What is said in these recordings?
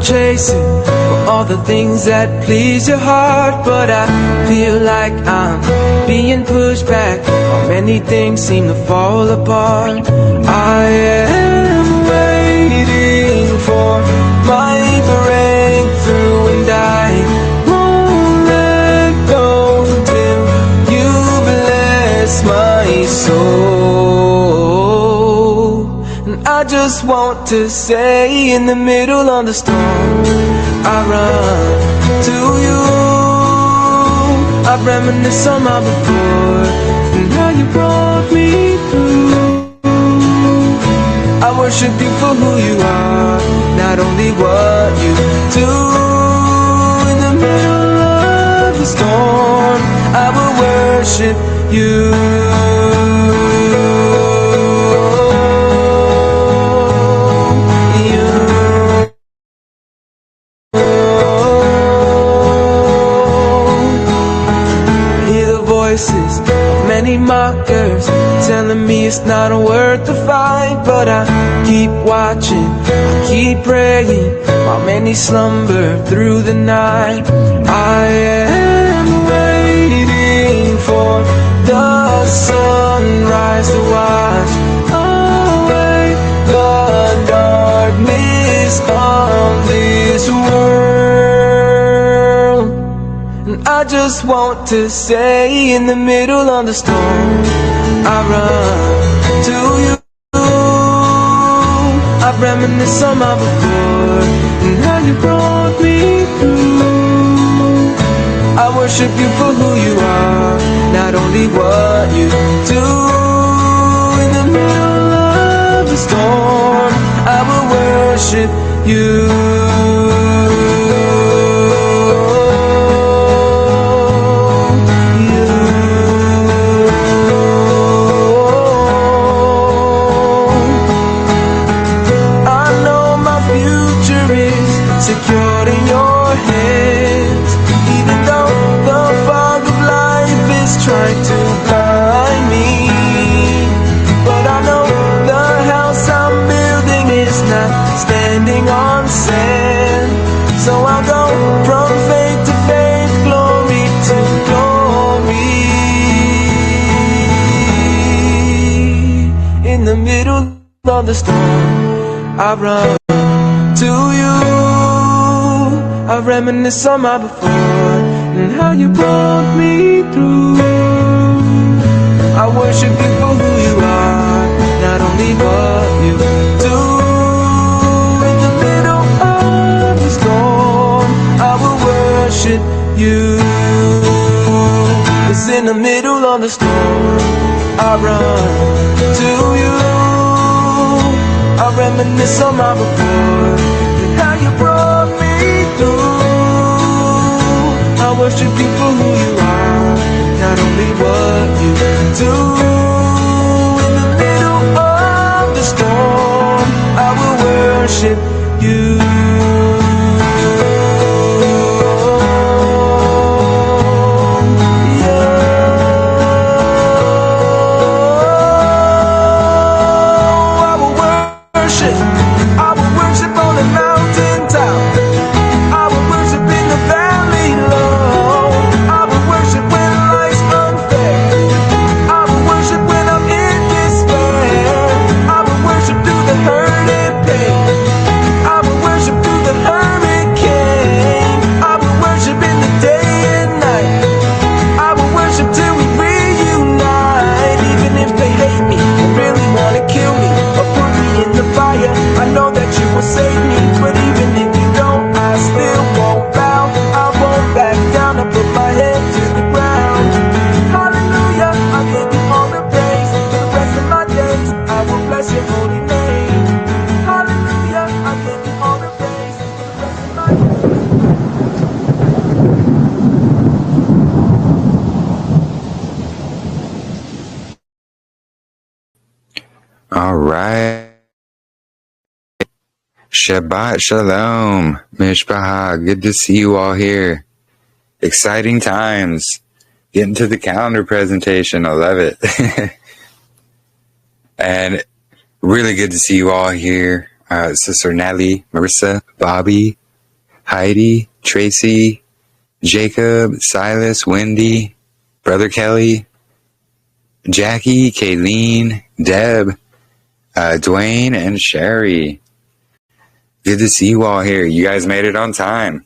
chasing for all the things that please your heart, but I feel like I'm being pushed back while many things seem to fall apart. I am waiting for my breakthrough, and I won't let go till you bless my soul. And I just want to say, in the middle of the storm, I run to you. I reminisce on my before and how you brought me through. I worship you for who you are, not only what you do. In the middle of the storm, I will worship you. Many mockers telling me it's not worth the fight, but I keep watching, I keep praying while many slumber through the night. I am waiting for the sunrise to wash away the darkness of this world. And I just want to say, in the middle of the storm, I run to you. I reminisce on my before and how you brought me through. I worship you for who you are, not only what you do. In the middle of the storm, I will worship you. Secured in your hands, even though the fog of life is trying to blind me. But I know the house I'm building is not standing on sand. So I'll go from faith to faith, glory to glory. In the middle of the storm, I run to you. I reminisce on my before and how you brought me through. I worship you for who you are, not only what you do. In the middle of the storm, I will worship you. 'Cause in the middle of the storm, I run to you. I reminisce on my before and how you brought me through. I worship you for who you are, not only what you do. In the middle of the storm, I will worship you. All right. Shabbat Shalom, Mishpaha. Good to see you all here. Exciting times. Getting to the calendar presentation. I love it. And really good to see you all here. Sister Natalie, Marissa, Bobby, Heidi, Tracy, Jacob, Silas, Wendy, Brother Kelly, Jackie, Kayleen, Deb, Dwayne, and Sherry. Good to see you all here. You guys made it on time.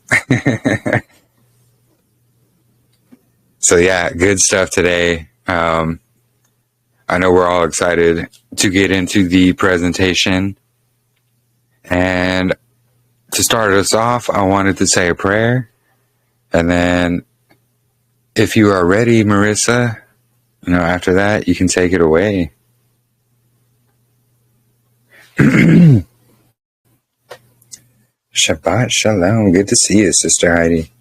So yeah, good stuff today. I know we're all excited to get into the presentation. And to start us off, I wanted to say a prayer. And then if you are ready, Marissa, after that, you can take it away. Shabbat Shalom. Good to see you, Sister Heidi.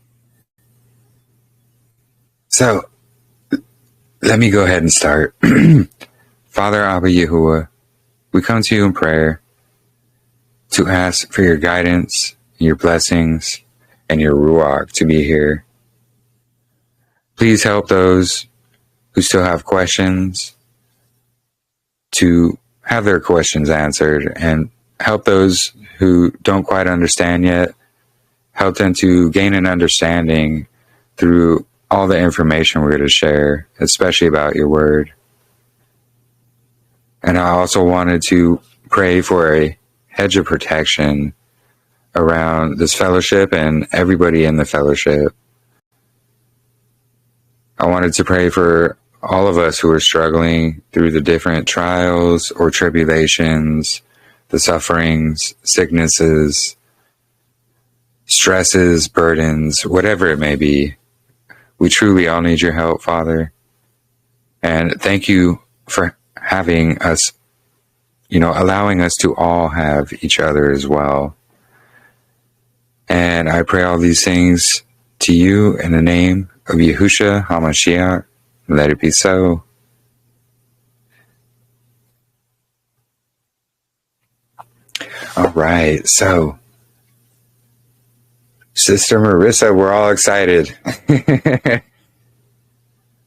So, let me go ahead and start. Father Abba Yahuah, we come to you in prayer to ask for your guidance, your blessings, and your Ruach to be here. Please help those who still have questions to have their questions answered, and help those who don't quite understand yet, help them to gain an understanding through all the information we're going to share, especially about your word. And I also wanted to pray for a hedge of protection around this fellowship and everybody in the fellowship. I wanted to pray for all of us who are struggling through the different trials or tribulations, the sufferings, sicknesses, stresses, burdens, whatever it may be. We truly all need your help, Father. And thank you for having us, allowing us to all have each other as well. And I pray all these things to you in the name of Yahusha HaMashiach. Let it be so. All right, so Sister Marissa, we're all excited.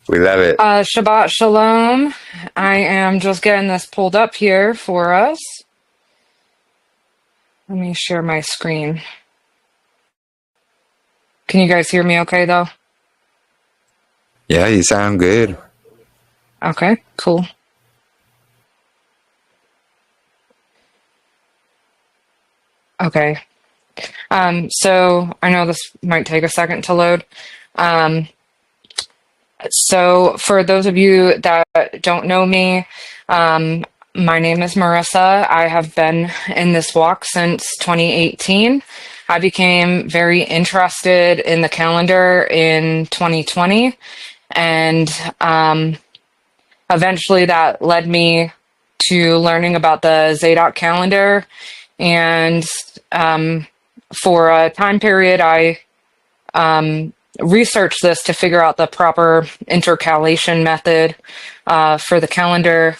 We love it. Shabbat Shalom. I am just getting this pulled up here for us. Let me share my screen. Can you guys hear me okay, though? Yeah, you sound good. Okay, cool. Okay. So I know this might take a second to load. So for those of you that don't know me, my name is Marissa. I have been in this walk since 2018. I became very interested in the calendar in 2020, and eventually that led me to learning about the Zadok calendar. And for a time period, I researched this to figure out the proper intercalation method for the calendar.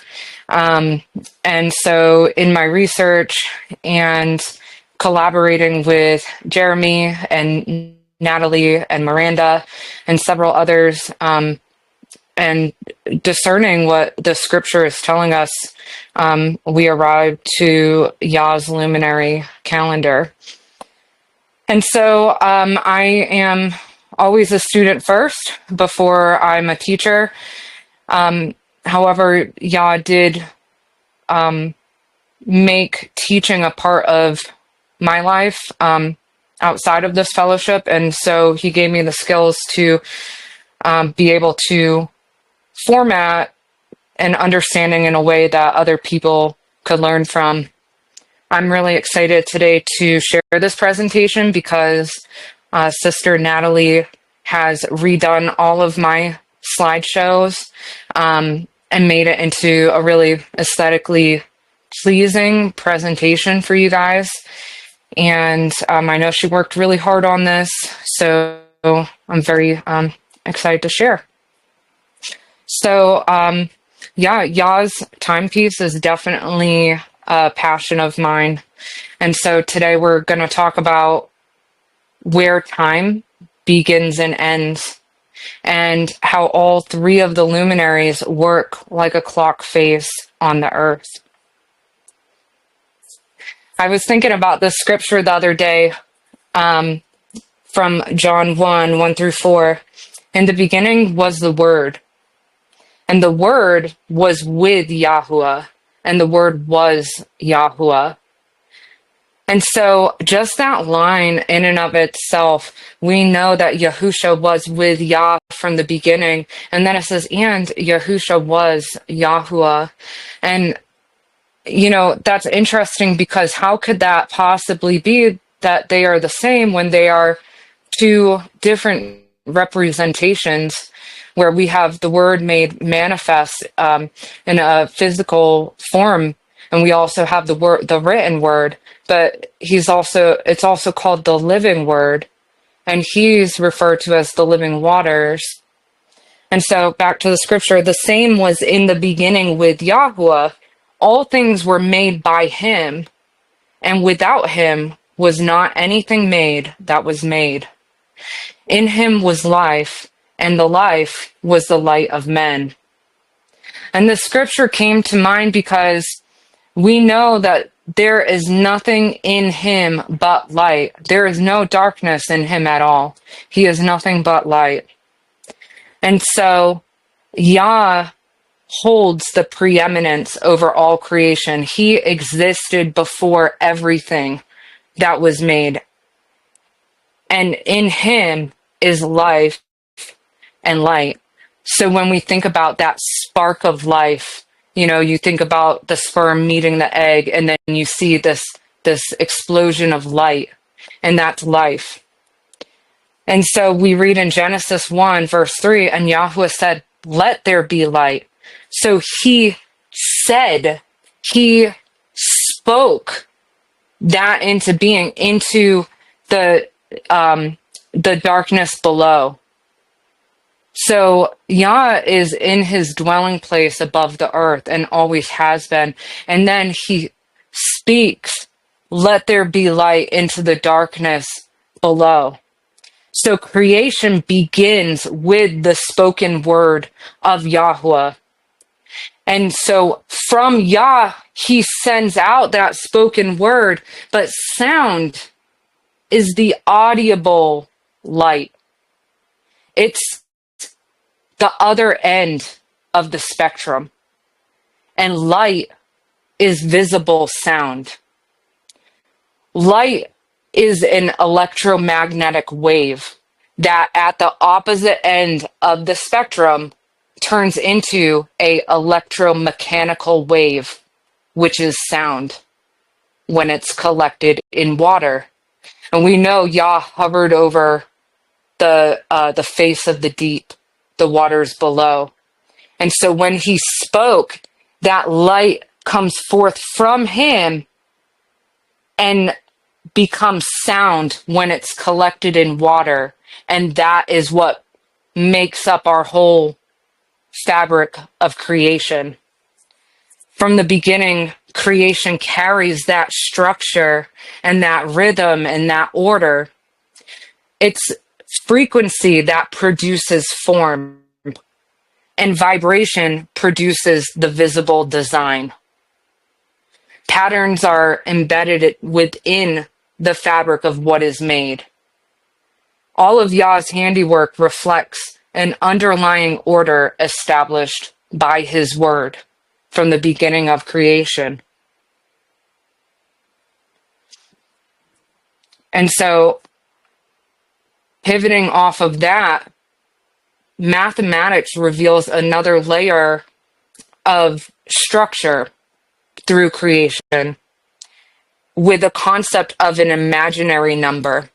And so in my research and collaborating with Jeremy and Natalie and Miranda and several others, and discerning what the scripture is telling us, we arrived to Yah's Luminary calendar. And so I am always a student first before I'm a teacher. However, Yah did make teaching a part of my life outside of this fellowship. And so he gave me the skills to be able to format and understanding in a way that other people could learn from. I'm really excited today to share this presentation because Sister Natalie has redone all of my slideshows and made it into a really aesthetically pleasing presentation for you guys. And I know she worked really hard on this, so I'm very excited to share. So, Yah's Timepiece is definitely a passion of mine. And so today we're going to talk about where time begins and ends, and how all three of the luminaries work like a clock face on the earth. I was thinking about this scripture the other day, from John 1, 1 through 4. In the beginning was the Word, and the Word was with Yahuah, and the Word was Yahuah. And so just that line in and of itself, we know that Yahusha was with Yah from the beginning. And then it says, and Yahusha was Yahuah. And, you know, that's interesting because how could that possibly be that they are the same when they are two different representations, where we have the Word made manifest in a physical form, and we also have the word, the written Word, but it's also called the living Word, and he's referred to as the living waters. And so back to the scripture, the same was in the beginning with Yahuah. All things were made by him, and without him was not anything made that was made. In him was life, and the life was the light of men. And this scripture came to mind because we know that there is nothing in him but light. There is no darkness in him at all. He is nothing but light. And so Yah holds the preeminence over all creation. He existed before everything that was made. And in him is life and light. So when we think about that spark of life, you know, you think about the sperm meeting the egg, and then you see this explosion of light, and that's life. And so we read in Genesis 1, verse 3, and Yahuah said, "Let there be light." So he said, he spoke that into being, into the darkness below. So Yah is in his dwelling place above the earth and always has been. And then he speaks, "Let there be light," into the darkness below. So creation begins with the spoken word of Yahuah. And so from Yah, he sends out that spoken word, but sound is the audible light. It's the other end of the spectrum. And light is visible sound. Light is an electromagnetic wave that at the opposite end of the spectrum turns into a electromechanical wave, which is sound when it's collected in water. And we know Yah hovered over the face of the deep, the waters below. And so when he spoke, that light comes forth from him and becomes sound when it's collected in water. And that is what makes up our whole fabric of creation. From the beginning, creation carries that structure and that rhythm and that order. It's frequency that produces form, and vibration produces the visible design. Patterns are embedded within the fabric of what is made. All of Yah's handiwork reflects an underlying order established by his word from the beginning of creation. And so, pivoting off of that, mathematics reveals another layer of structure through creation with the concept of an imaginary number.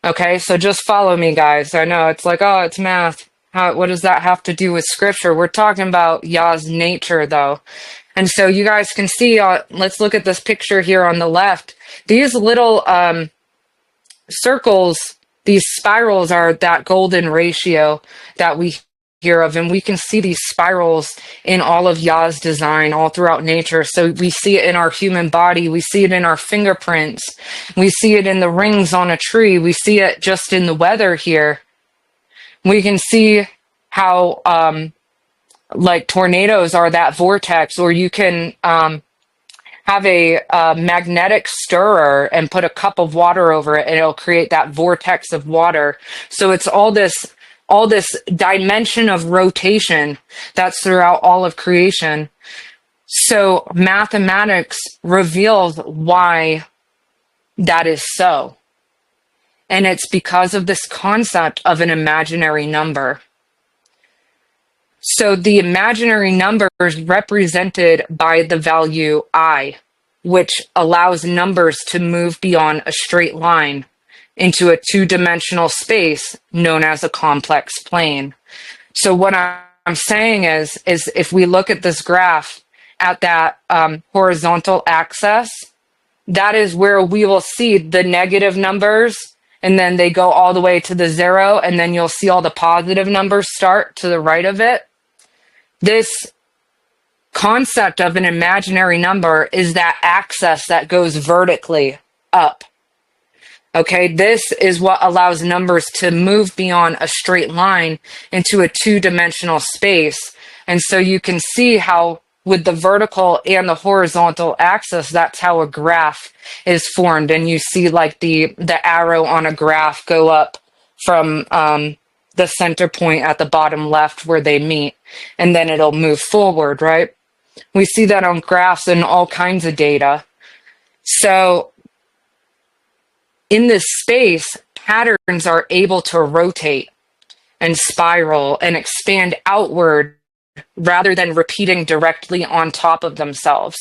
Okay, so just follow me, guys. I know it's like, oh, it's math. What does that have to do with scripture? We're talking about Yah's nature, though. And so you guys can see, let's look at this picture here on the left. These little circles, these spirals are that golden ratio that we hear of, and we can see these spirals in all of Yah's design all throughout nature. So we see it in our human body, we see it in our fingerprints, we see it in the rings on a tree, we see it just in the weather here. We can see how like tornadoes are that vortex, or you can have a magnetic stirrer and put a cup of water over it, and it'll create that vortex of water. So it's all this dimension of rotation that's throughout all of creation. So mathematics reveals why that is so. And it's because of this concept of an imaginary number. So the imaginary number is represented by the value I, which allows numbers to move beyond a straight line into a two-dimensional space known as a complex plane. So what I'm saying is if we look at this graph at that horizontal axis, that is where we will see the negative numbers, and then they go all the way to the 0, and then you'll see all the positive numbers start to the right of it. This concept of an imaginary number is that axis that goes vertically up. Okay, this is what allows numbers to move beyond a straight line into a two-dimensional space. And so you can see how with the vertical and the horizontal axis, that's how a graph is formed. And you see like the arrow on a graph go up from the center point at the bottom left where they meet, and then it'll move forward, right? We see that on graphs and all kinds of data. So in this space, patterns are able to rotate and spiral and expand outward rather than repeating directly on top of themselves.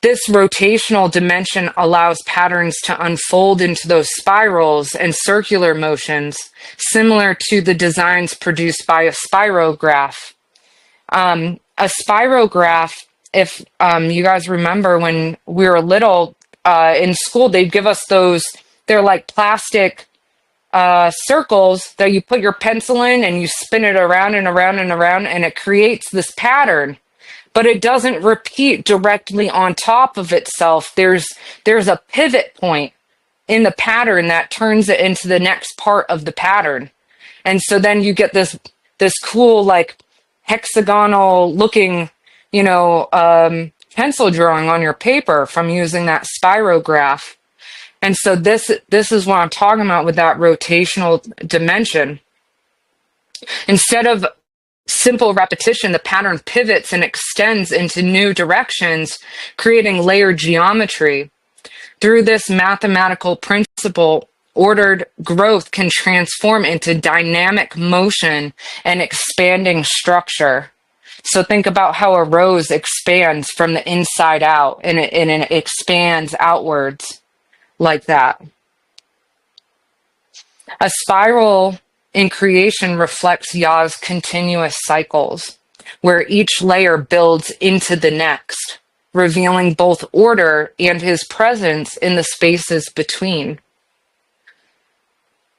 This rotational dimension allows patterns to unfold into those spirals and circular motions, similar to the designs produced by a spirograph. A spirograph, if you guys remember when we were little in school, they'd give us those, they're like plastic circles that you put your pencil in and you spin it around and around and around, and it creates this pattern. But it doesn't repeat directly on top of itself. There's a pivot point in the pattern that turns it into the next part of the pattern. And so then you get this cool, like, hexagonal looking, pencil drawing on your paper from using that spirograph. And so this is what I'm talking about with that rotational dimension. Instead of simple repetition, the pattern pivots and extends into new directions, creating layered geometry. Through this mathematical principle, ordered growth can transform into dynamic motion and expanding structure. So think about how a rose expands from the inside out, and it expands outwards like that. A spiral in creation reflects Yah's continuous cycles, where each layer builds into the next, revealing both order and his presence in the spaces between.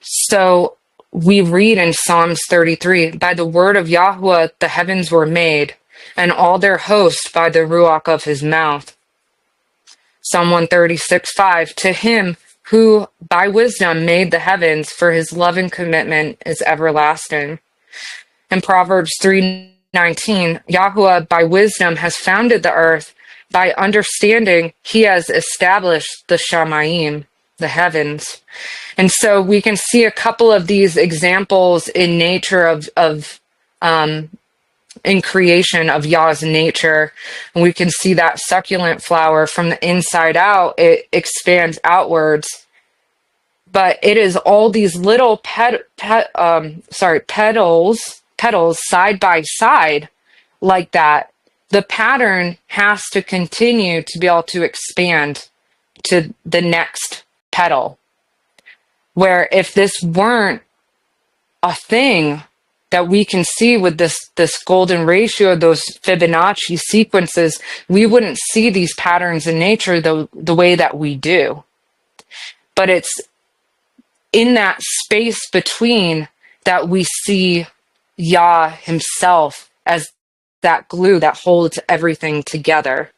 So we read in Psalms 33, by the word of Yahuah the heavens were made, and all their host by the Ruach of his mouth. Psalm 136:5, to him who by wisdom made the heavens, for his love and commitment is everlasting. In Proverbs 3:19, Yahuah by wisdom has founded the earth, by understanding he has established the Shamayim, the heavens. And so we can see a couple of these examples in nature in creation of Yah's nature. And we can see that succulent flower from the inside out, it expands outwards. But it is all these little petals side by side like that. The pattern has to continue to be able to expand to the next petal. Where if this weren't a thing that we can see with this golden ratio, those Fibonacci sequences, we wouldn't see these patterns in nature the way that we do. But it's in that space between that we see Yah himself as that glue that holds everything together.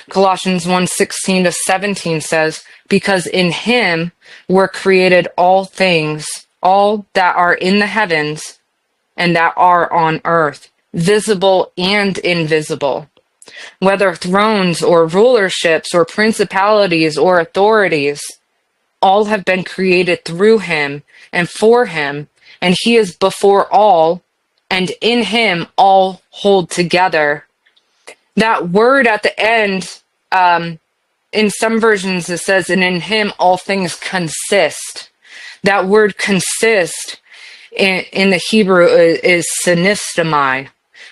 Colossians 1:16-17 says, because in him were created all things, all that are in the heavens and that are on earth, visible and invisible, whether thrones or rulerships or principalities or authorities, all have been created through him and for him, and he is before all, and in him all hold together. That word at the end, in some versions it says, and in him all things consist. That word consist in the Hebrew is synestomai,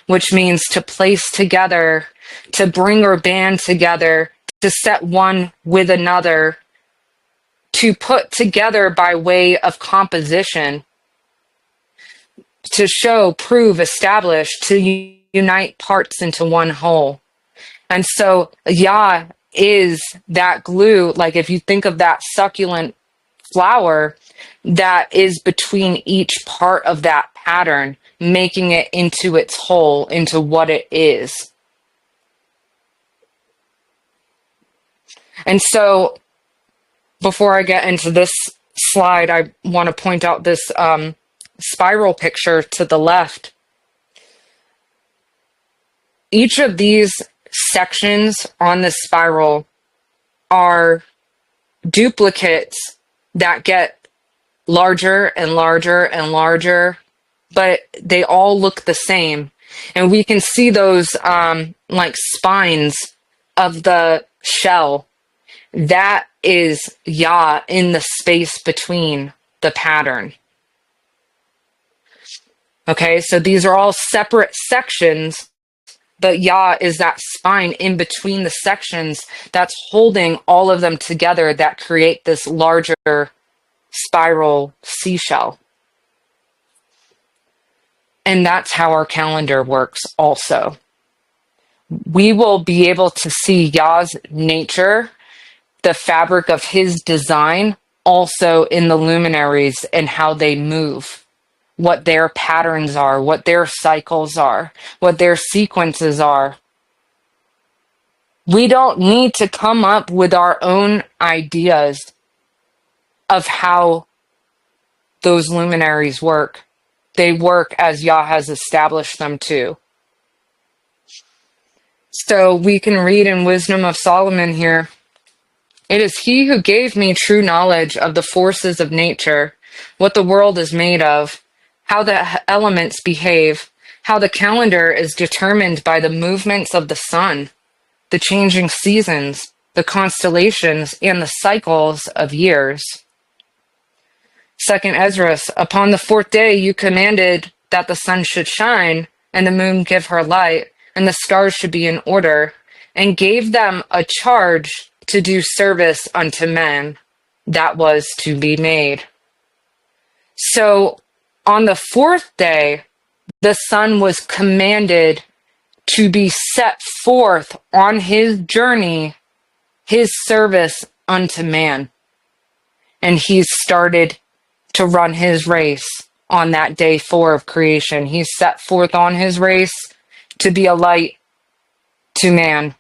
which means to place together, to bring or band together, to set one with another, to put together by way of composition, to show, prove, establish, to unite parts into one whole. And so Yah is that glue, like if you think of that succulent flower that is between each part of that pattern, making it into its whole, into what it is. And so before I get into this slide, I want to point out this spiral picture to the left. Each of these sections on the spiral are duplicates that get larger and larger and larger, but they all look the same. And we can see those like spines of the shell. That is Yah in the space between the pattern. Okay, so these are all separate sections, but Yah is that spine in between the sections that's holding all of them together that create this larger spiral seashell. And that's how our calendar works also. We will be able to see Yah's nature, the fabric of his design, also in the luminaries and how they move, what their patterns are, what their cycles are, what their sequences are. We don't need to come up with our own ideas of how those luminaries work. They work as Yah has established them to. So we can read in Wisdom of Solomon here, "It is he who gave me true knowledge of the forces of nature, what the world is made of, how the elements behave, how the calendar is determined by the movements of the sun, the changing seasons, the constellations, and the cycles of years." Second Ezra, "Upon the fourth day you commanded that the sun should shine, and the moon give her light, and the stars should be in order, and gave them a charge to do service unto men that was to be made." So on the fourth day, the sun was commanded to be set forth on his journey, his service unto man. And he started to run his race on that day 4 of creation. He set forth on his race to be a light to man.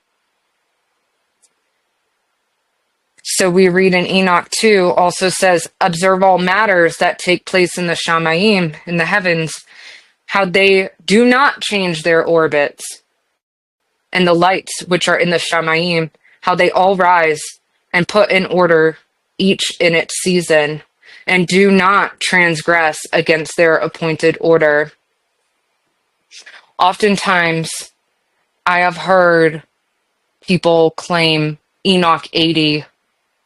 So we read in Enoch 2 also says, "Observe all matters that take place in the Shamayim, in the heavens, how they do not change their orbits, and the lights which are in the Shamayim, how they all rise and put in order each in its season, and do not transgress against their appointed order." Oftentimes, I have heard people claim Enoch 80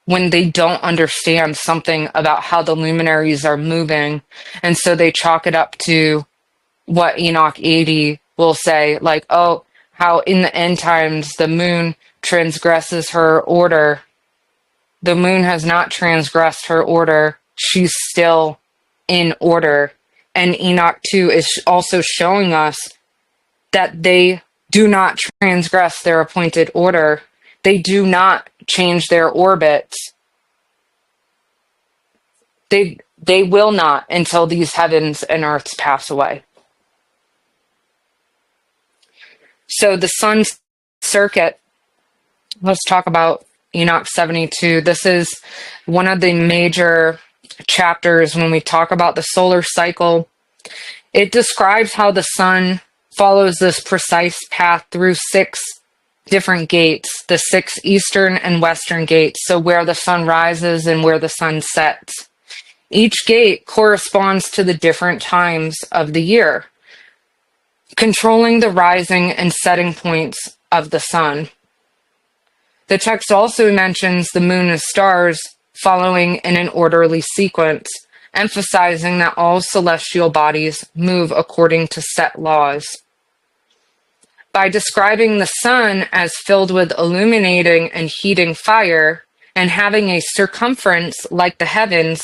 when they don't understand something about how the luminaries are moving. And so they chalk it up to what Enoch 80 will say, like, oh, how in the end times the moon transgresses her order. The moon has not transgressed her order. She's still in order. And Enoch 2 is also showing us that they do not transgress their appointed order. They do not change their orbits. They will not until these heavens and earths pass away. So the sun's circuit, let's talk about Enoch 72. This is one of the major chapters when we talk about the solar cycle. It describes how the sun follows this precise path through 6 different gates, the 6 eastern and western gates, so where the sun rises and where the sun sets. Each gate corresponds to the different times of the year, controlling the rising and setting points of the sun. The text also mentions the moon and stars following in an orderly sequence, emphasizing that all celestial bodies move according to set laws. By describing the sun as filled with illuminating and heating fire and having a circumference like the heavens,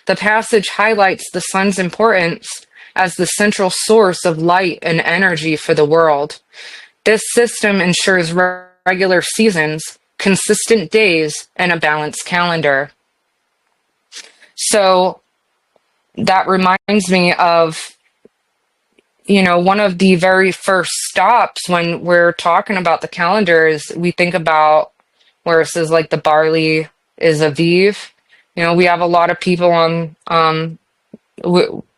the passage highlights the sun's importance as the central source of light and energy for the world. This system ensures regular seasons, consistent days, and a balanced calendar. So that reminds me of, one of the very first stops when we're talking about the calendar is we think about where it says like the barley is Aviv. We have a lot of people on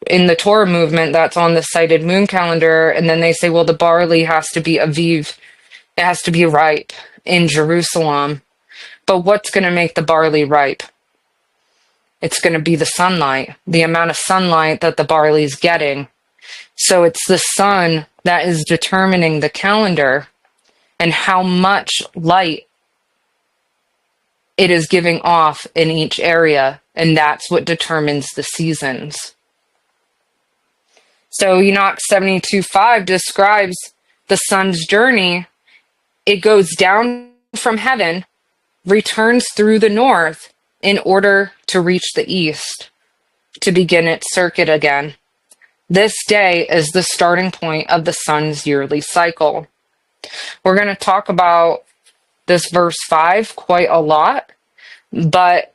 in the Torah movement that's on the cited moon calendar, and then they say, well, the barley has to be Aviv. It has to be ripe in Jerusalem. But what's going to make the barley ripe? It's going to be the sunlight, the amount of sunlight that the barley is getting. So it's the sun that is determining the calendar and how much light it is giving off in each area, and that's what determines the seasons. So Enoch 72:5 describes the sun's journey. It goes down from heaven, returns through the north in order to reach the east, to begin its circuit again. This day is the starting point of the sun's yearly cycle. We're going to talk about this verse 5 quite a lot, but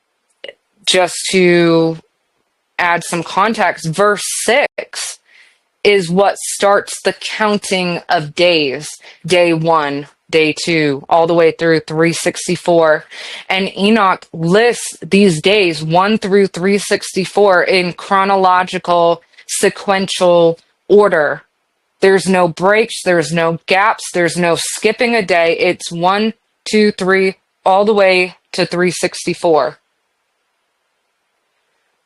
just to add some context, verse 6 is what starts the counting of days. Day 1, day 2, all the way through 364. And Enoch lists these days 1 through 364 in chronological, sequential order. There's no breaks, there's no gaps, there's no skipping a day. It's 1, 2, 3, all the way to 364.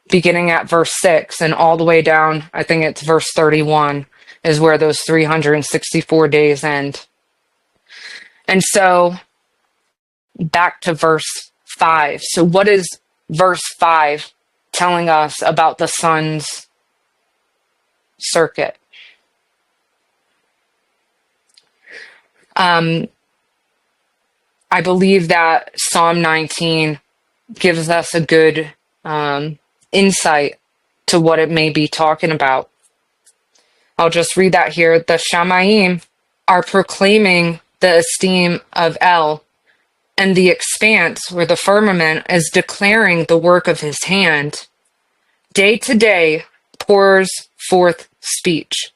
Beginning at verse 6 and all the way down, I think it's verse 31, is where those 364 days end. And so, back to verse 5. So what is verse 5 telling us about the sun's circuit? I believe that Psalm 19 gives us a good insight to what it may be talking about. I'll just read that here. The Shamayim are proclaiming the esteem of El, and the expanse, or the firmament, is declaring the work of his hand. Day to day pours forth speech,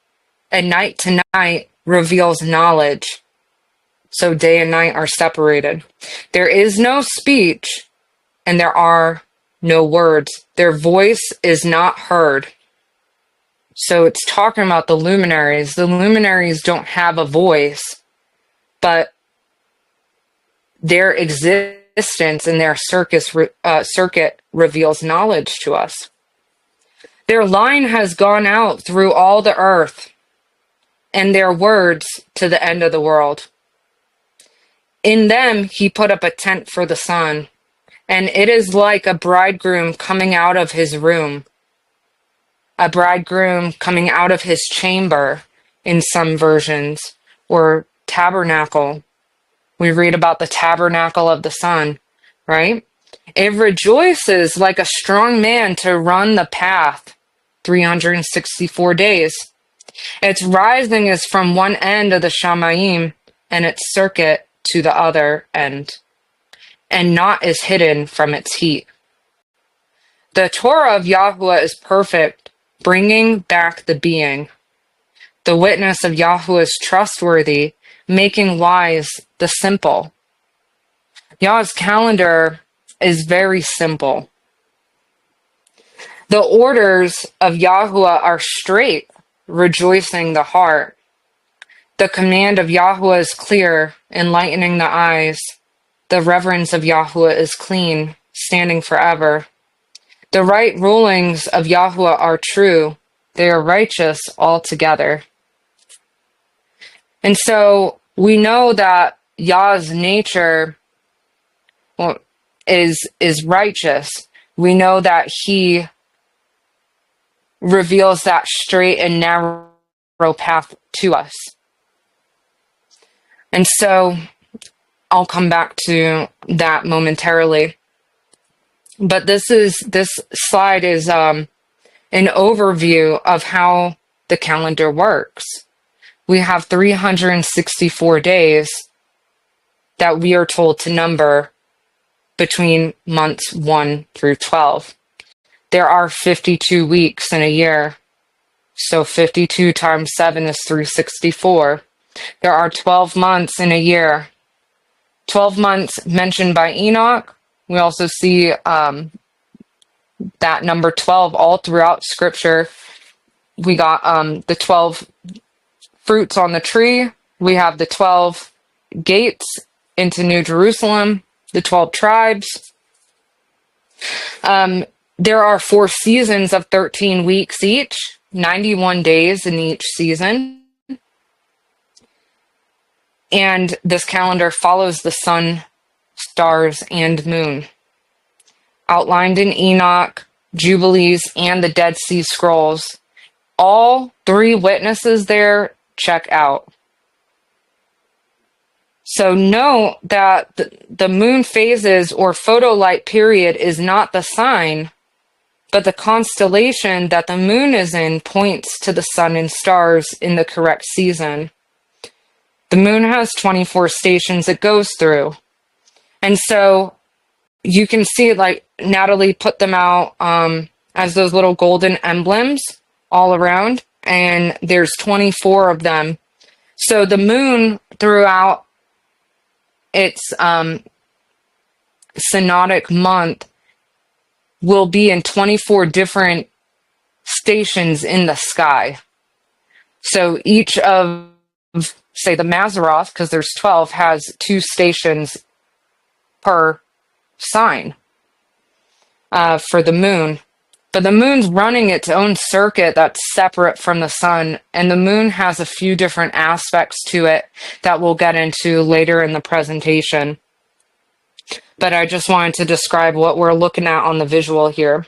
and night to night reveals knowledge. So day and night are separated. There is no speech, and there are no words. Their voice is not heard. So it's talking about the luminaries. The luminaries don't have a voice, but their existence and their circuit reveals knowledge to us. Their line has gone out through all the earth, and their words to the end of the world. In them he put up a tent for the sun, and it is like a bridegroom coming out of his room, a bridegroom coming out of his chamber in some versions, or tabernacle. We read about the tabernacle of the sun, right? It rejoices like a strong man to run the path 364 days. Its rising is from one end of the Shamayim, and its circuit to the other end, and naught is hidden from its heat. The Torah of Yahuah is perfect, bringing back the being. The witness of Yahuah is trustworthy, making wise the simple. Yah's calendar is very simple. The orders of Yahuah are straight, rejoicing the heart. The command of Yahuah is clear, enlightening the eyes. The reverence of Yahuah is clean, standing forever. The right rulings of Yahuah are true. They are righteous altogether. And so we know that Yah's nature, well, is righteous. We know that he reveals that straight and narrow path to us. And so I'll come back to that momentarily. But this slide is an overview of how the calendar works. We have 364 days that we are told to number between months 1 through 12. There are 52 weeks in a year. So 52 times 7 is 364. There are 12 months in a year. 12 months mentioned by Enoch. We also see that number 12 all throughout Scripture. We got the 12 fruits on the tree. We have the 12 gates into New Jerusalem, the 12 tribes. There are 4 seasons of 13 weeks each, 91 days in each season. And this calendar follows the sun, stars, and moon. Outlined in Enoch, Jubilees, and the Dead Sea Scrolls. All 3 witnesses there check out. So note that the moon phases or photolight period is not the sign, but the constellation that the moon is in points to the sun and stars in the correct season. The moon has 24 stations it goes through. And so you can see, like, Natalie put them out as those little golden emblems all around, and there's 24 of them. So the moon throughout its synodic month will be in 24 different stations in the sky. So each of, say, the Mazzaroth, because there's 12, has 2 stations per sign for the moon. But the moon's running its own circuit that's separate from the sun, and the moon has a few different aspects to it that we'll get into later in the presentation. But I just wanted to describe what we're looking at on the visual here.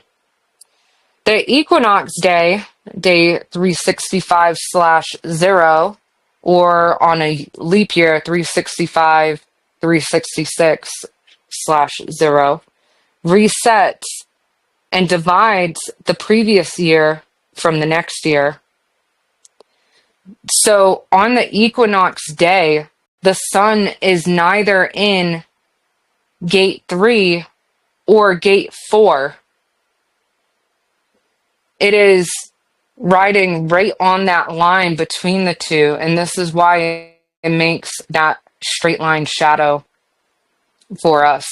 The equinox day, day 365/0, or on a leap year, 365, 366/0, resets and divides the previous year from the next year. So on the equinox day, the sun is neither in gate 3 or gate 4. It is riding right on that line between the two, and this is why it makes that straight line shadow for us.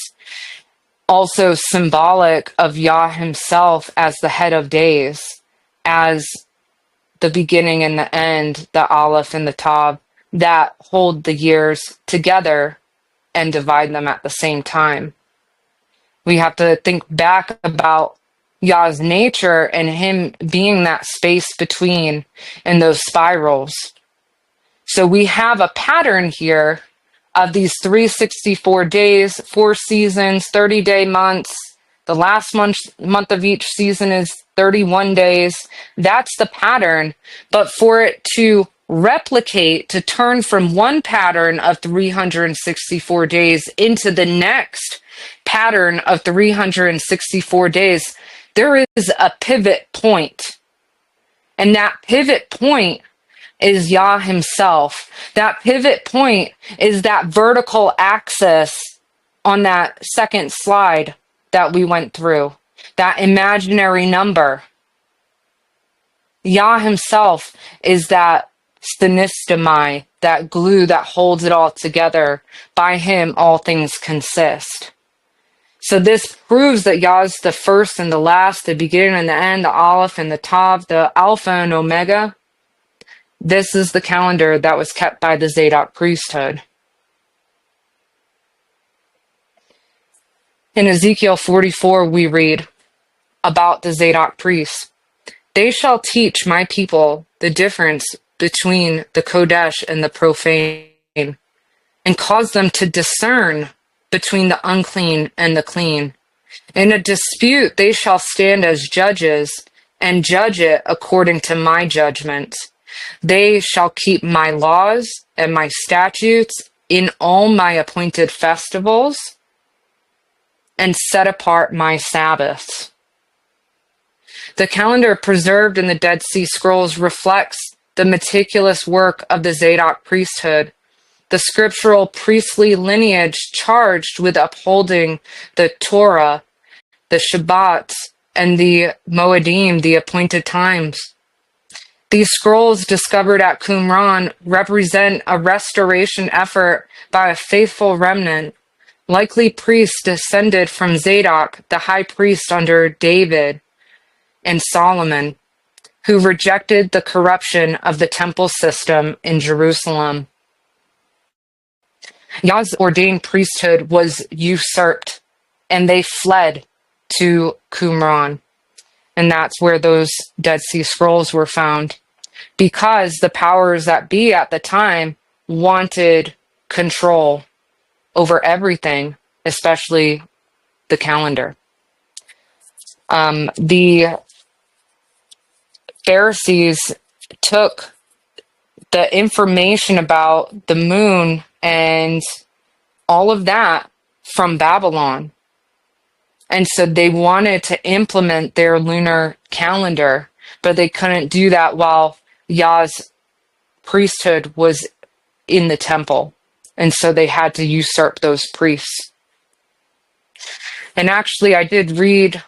Also symbolic of Yah himself as the head of days, as the beginning and the end, the Aleph and the Tav, that hold the years together and divide them at the same time. We have to think back about Yah's nature and him being that space between in those spirals. So we have a pattern here of these 364 days, 4 seasons, 30-day months. The last month of each season is 31 days. That's the pattern. But for it to replicate, to turn from one pattern of 364 days into the next pattern of 364 days, there is a pivot point. And that pivot point is Yah himself. That pivot point is that vertical axis on that second slide that we went through, that imaginary number. Yah himself is that stenistomai, that glue that holds it all together. By him, all things consist. So this proves that Yah is the first and the last, the beginning and the end, the Aleph and the Tav, the Alpha and Omega. This is the calendar that was kept by the Zadok priesthood. In Ezekiel 44, we read about the Zadok priests. They shall teach my people the difference between the Kodesh and the profane, and cause them to discern between the unclean and the clean. In a dispute they shall stand as judges, and judge it according to my judgments. They shall keep my laws and my statutes in all my appointed festivals, and set apart my Sabbaths. The calendar preserved in the Dead Sea Scrolls reflects the meticulous work of the Zadok priesthood, the scriptural priestly lineage charged with upholding the Torah, the Shabbats, and the Moedim, the appointed times. These scrolls discovered at Qumran represent a restoration effort by a faithful remnant, likely priests descended from Zadok, the high priest under David and Solomon, who rejected the corruption of the temple system in Jerusalem. Yah's ordained priesthood was usurped, and they fled to Qumran. And that's where those Dead Sea Scrolls were found, because the powers that be at the time wanted control over everything, especially the calendar. The Pharisees took the information about the moon and all of that from Babylon. And so they wanted to implement their lunar calendar, but they couldn't do that while Yah's priesthood was in the temple. And so they had to usurp those priests. And actually, I did read,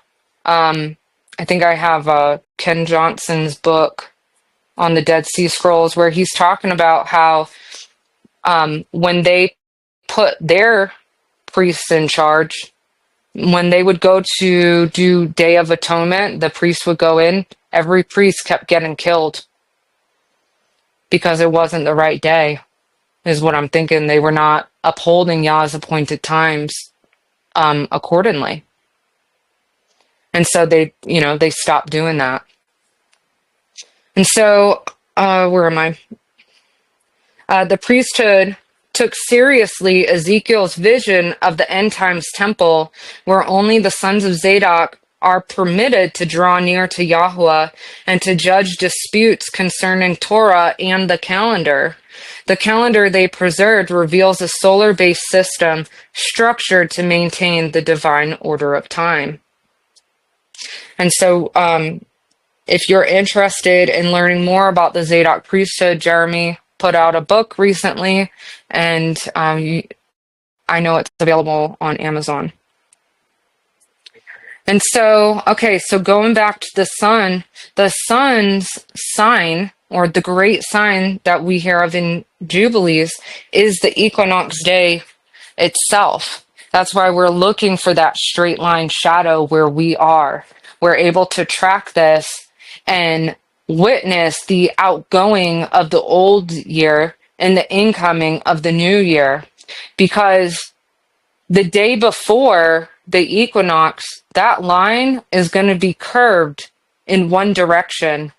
I think I have Ken Johnson's book on the Dead Sea Scrolls, where he's talking about how when they put their priests in charge, when they would go to do Day of Atonement, the priests would go in, every priest kept getting killed because it wasn't the right day, is what I'm thinking. They were not upholding Yah's appointed times accordingly. And so they stopped doing that. And so, where am I? The priesthood took seriously Ezekiel's vision of the end times temple, where only the sons of Zadok are permitted to draw near to Yahuah and to judge disputes concerning Torah and the calendar. The calendar they preserved reveals a solar-based system structured to maintain the divine order of time. And so, if you're interested in learning more about the Zadok priesthood, Jeremy put out a book recently, and I know it's available on Amazon. And so, okay, so going back to the sun's sign, or the great sign that we hear of in Jubilees, is the equinox day itself. That's why we're looking for that straight line shadow where we are. We're able to track this and witness the outgoing of the old year and the incoming of the new year, because the day before the equinox, that line is going to be curved in one direction,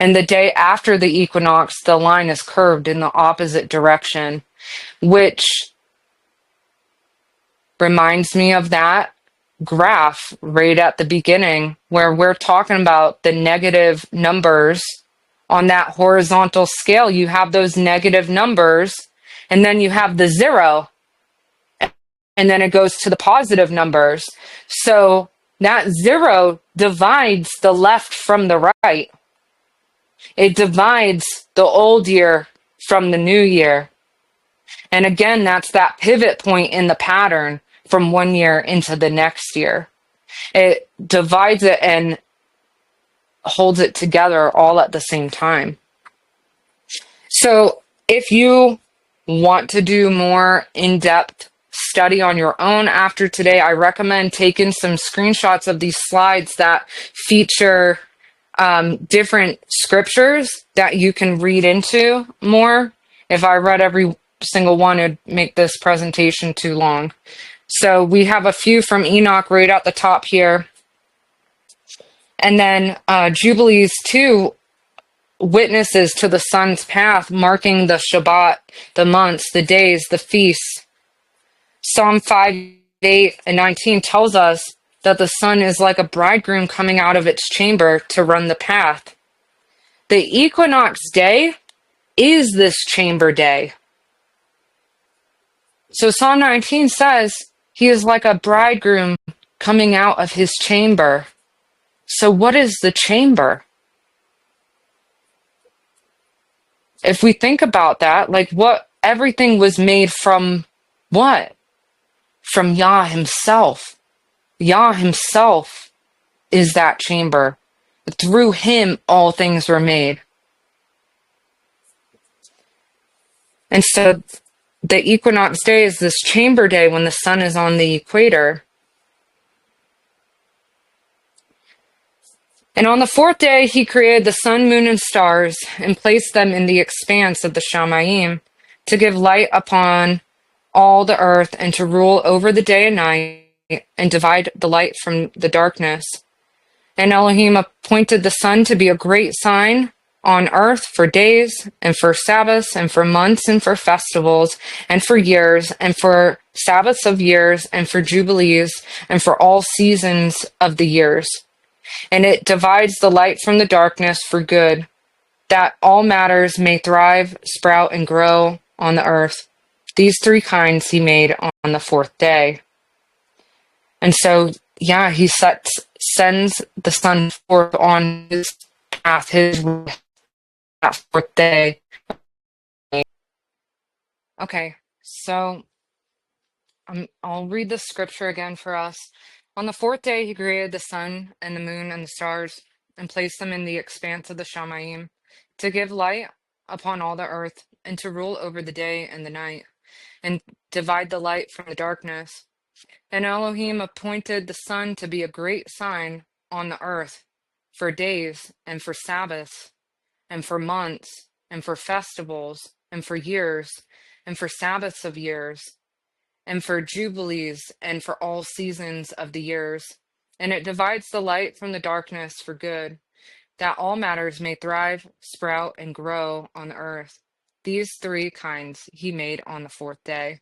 and the day after the equinox, the line is curved in the opposite direction, which reminds me of that graph right at the beginning where we're talking about the negative numbers on that horizontal scale. You have those negative numbers, and then you have the 0, and then it goes to the positive numbers. So that 0 divides the left from the right. It divides the old year from the new year. And again, that's that pivot point in the pattern from one year into the next year. It divides it and holds it together all at the same time. So if you want to do more in-depth study on your own after today, I recommend taking some screenshots of these slides that feature different scriptures that you can read into more. If I read every single one, it'd make this presentation too long. So we have a few from Enoch right at the top here. And then Jubilees 2 witnesses to the sun's path, marking the Shabbat, the months, the days, the feasts. Psalm 5, 8, and 19 tells us that the sun is like a bridegroom coming out of its chamber to run the path. The equinox day is this chamber day. So Psalm 19 says he is like a bridegroom coming out of his chamber. So what is the chamber? If we think about that, like what everything was made from what? From Yah himself. Yah himself is that chamber. Through him, all things were made. And so the equinox day is this chamber day when the sun is on the equator. And on the fourth day, he created the sun, moon, and stars and placed them in the expanse of the Shamayim to give light upon all the earth and to rule over the day and night and divide the light from the darkness. And Elohim appointed the sun to be a great sign on earth for days and for Sabbaths and for months and for festivals and for years and for Sabbaths of years and for jubilees and for all seasons of the years. And it divides the light from the darkness for good, that all matters may thrive, sprout, and grow on the earth. These three kinds he made on the fourth day. And so, yeah, he sends the sun forth on his path, that fourth day. Okay, so I'll read the scripture again for us. On the fourth day, he created the sun and the moon and the stars and placed them in the expanse of the Shamayim to give light upon all the earth and to rule over the day and the night and divide the light from the darkness. And Elohim appointed the sun to be a great sign on the earth for days and for Sabbaths and for months and for festivals and for years and for Sabbaths of years and for jubilees and for all seasons of the years. And it divides the light from the darkness for good, that all matters may thrive, sprout, and grow on the earth. These three kinds he made on the fourth day.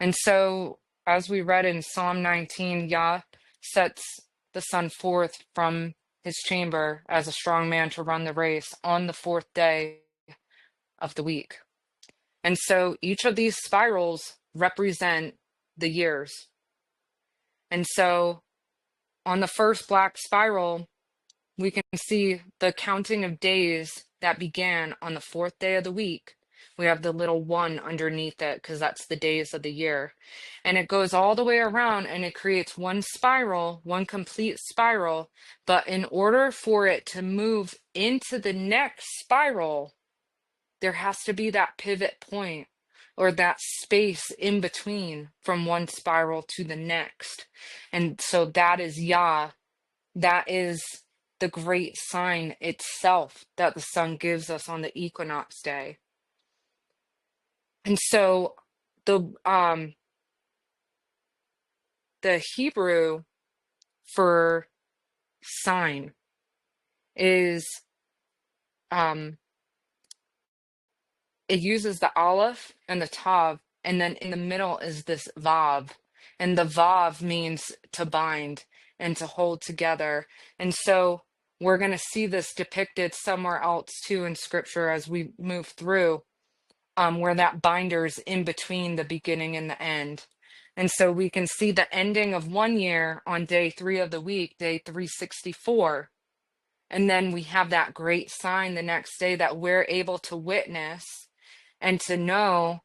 And so, as we read in Psalm 19, Yah sets the sun forth from his chamber as a strong man to run the race on the fourth day of the week. And so each of these spirals represent the years. And so on the first black spiral, we can see the counting of days that began on the fourth day of the week. We have the little one underneath it because that's the days of the year. And it goes all the way around and it creates one spiral, one complete spiral. But in order for it to move into the next spiral, there has to be that pivot point or that space in between from one spiral to the next. And so that is Yah. That is the great sign itself that the sun gives us on the equinox day. And so the Hebrew for sign is it uses the aleph and the tav, and then in the middle is this vav, and the vav means to bind and to hold together. And so we're going to see this depicted somewhere else too in scripture as we move through, where that binder is in between the beginning and the end. And so we can see the ending of 1 year on day 3 of the week, day 364. And then we have that great sign the next day that we're able to witness and to know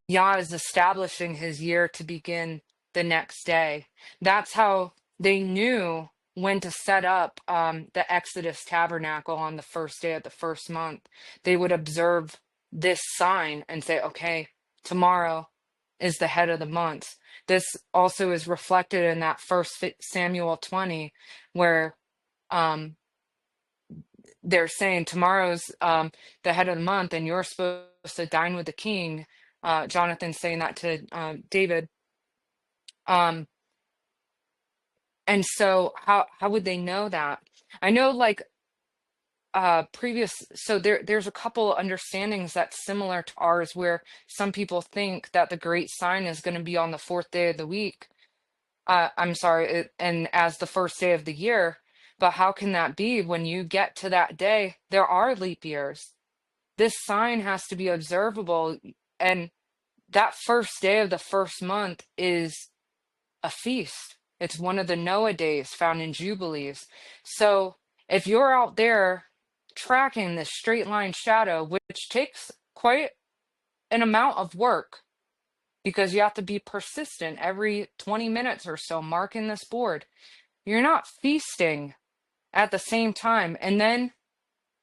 Yah is establishing his year to begin the next day. That's how they knew when to set up the Exodus tabernacle on the first day of the first month. They would observe this sign and say, okay, tomorrow is the head of the month. This also is reflected in that first Samuel 20, where they're saying tomorrow's the head of the month and you're supposed to dine with the king. Jonathan saying that to David. And so how would they know that? I know like previous, so there's a couple understandings that's similar to ours where some people think that the great sign is going to be on the fourth day of the week. I'm sorry, and as the first day of the year. But how can that be when you get to that day? There are leap years. This sign has to be observable, and that first day of the first month is a feast. It's one of the Noah days found in Jubilees. So if you're out there tracking this straight line shadow, which takes quite an amount of work because you have to be persistent every 20 minutes or so marking this board, you're not feasting at the same time. And then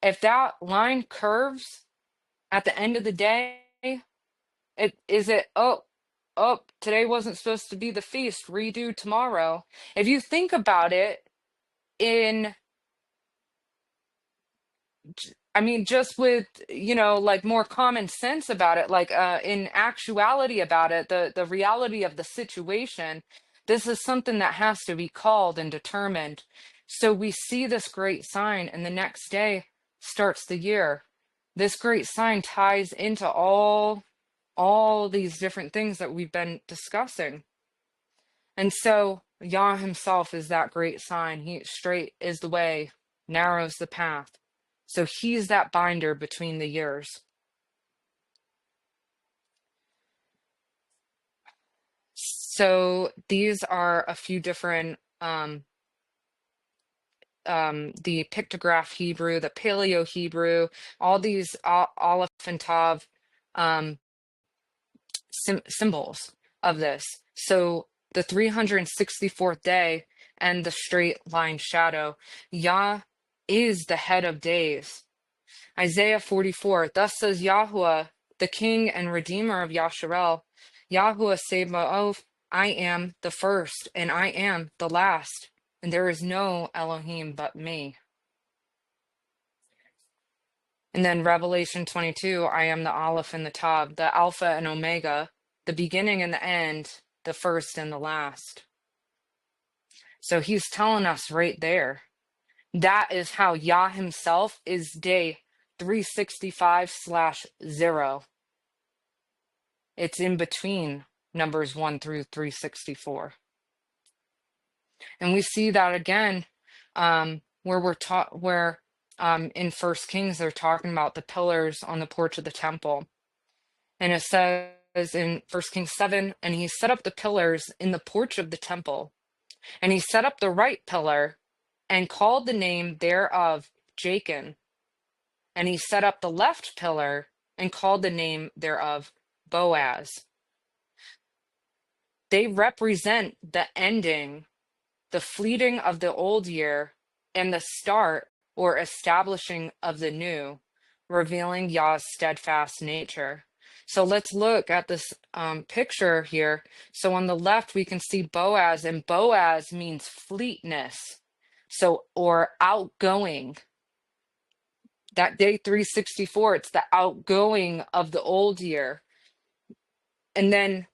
if that line curves at the end of the day, oh, today wasn't supposed to be the feast, redo tomorrow. If you think about it in, I mean, just with, like more common sense about it, like in actuality about it, the reality of the situation, this is something that has to be called and determined. So we see this great sign, and the next day starts the year. This great sign ties into all these different things that we've been discussing. And so Yah himself is that great sign. He straight is the way, narrows the path. So he's that binder between the years. So these are a few different the pictograph Hebrew, the Paleo Hebrew, all these Aleph and Tav symbols of this. So the 364th day and the straight line shadow, Yah is the head of days. Isaiah 44, thus says Yahuah, the king and redeemer of Yasharel. Yahuah Sabaoth, I am the first and I am the last, and there is no Elohim but me. And then Revelation 22, I am the Aleph and the Tav, the Alpha and Omega, the beginning and the end, the first and the last. So he's telling us right there. That is how Yah himself is day 365/0. It's in between numbers 1 through 364. And we see that again where we're taught where in First Kings they're talking about the pillars on the porch of the temple. And it says in 1 Kings 7, and he set up the pillars in the porch of the temple. And he set up the right pillar and called the name thereof Jachin. And he set up the left pillar and called the name thereof Boaz. They represent the ending, the fleeting of the old year, and the start or establishing of the new, revealing Yah's steadfast nature. So let's look at this picture here. So on the left, we can see Boaz, and Boaz means fleetness, so or outgoing. That day 364, it's the outgoing of the old year. And then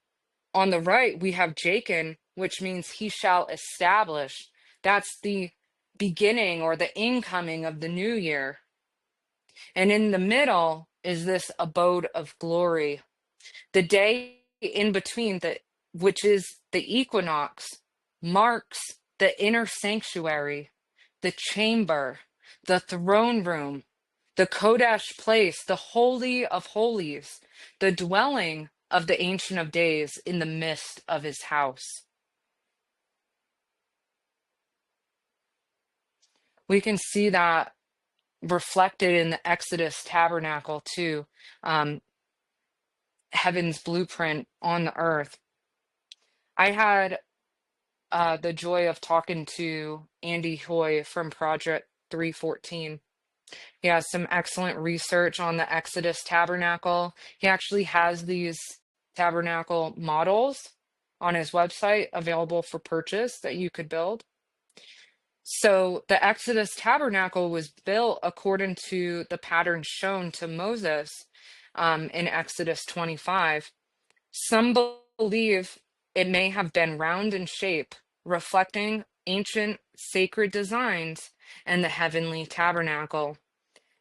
on the right, we have Jachin, which means he shall establish. That's the beginning or the incoming of the new year. And in the middle is this abode of glory. The day in between, which is the equinox, marks the inner sanctuary, the chamber, the throne room, the Kodesh place, the Holy of Holies, the dwelling of the Ancient of Days in the midst of his house. We can see that reflected in the Exodus tabernacle too, heaven's blueprint on the earth. I had the joy of talking to Andy Hoy from Project 314. He has some excellent research on the Exodus tabernacle. He actually has these tabernacle models on his website available for purchase that you could build. So the Exodus tabernacle was built according to the pattern shown to Moses in Exodus 25. Some believe it may have been round in shape, reflecting ancient sacred designs and the heavenly tabernacle.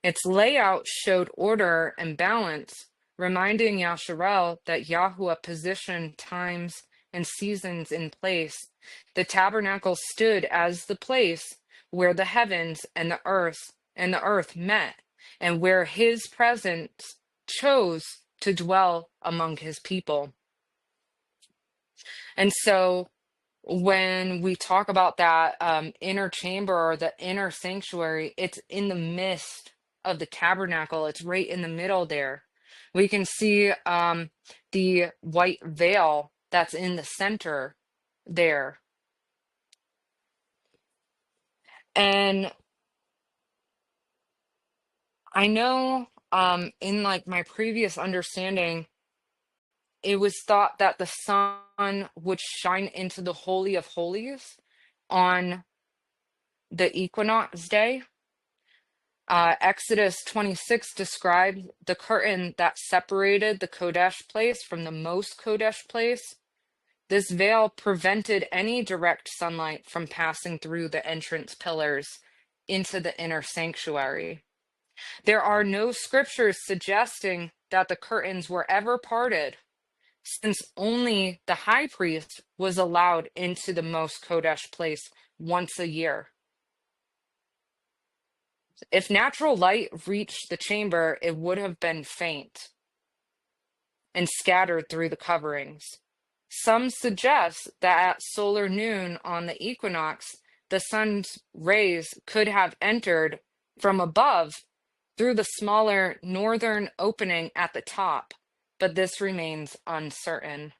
Its layout showed order and balance, reminding Yasharel that Yahuah positioned times and seasons in place. The tabernacle stood as the place where the heavens and the earth met, and where his presence chose to dwell among his people. And so when we talk about that inner chamber or the inner sanctuary, it's in the midst of the tabernacle. It's right in the middle there. We can see the white veil that's in the center there. And I know in like my previous understanding, it was thought that the sun would shine into the Holy of Holies on the equinox day. Exodus 26 described the curtain that separated the Kodesh place from the most Kodesh place. This veil prevented any direct sunlight from passing through the entrance pillars into the inner sanctuary. There are no scriptures suggesting that the curtains were ever parted, since only the high priest was allowed into the most Kodesh place once a year. If natural light reached the chamber, it would have been faint and scattered through the coverings. Some suggest that at solar noon on the equinox, the sun's rays could have entered from above through the smaller northern opening at the top, but this remains uncertain.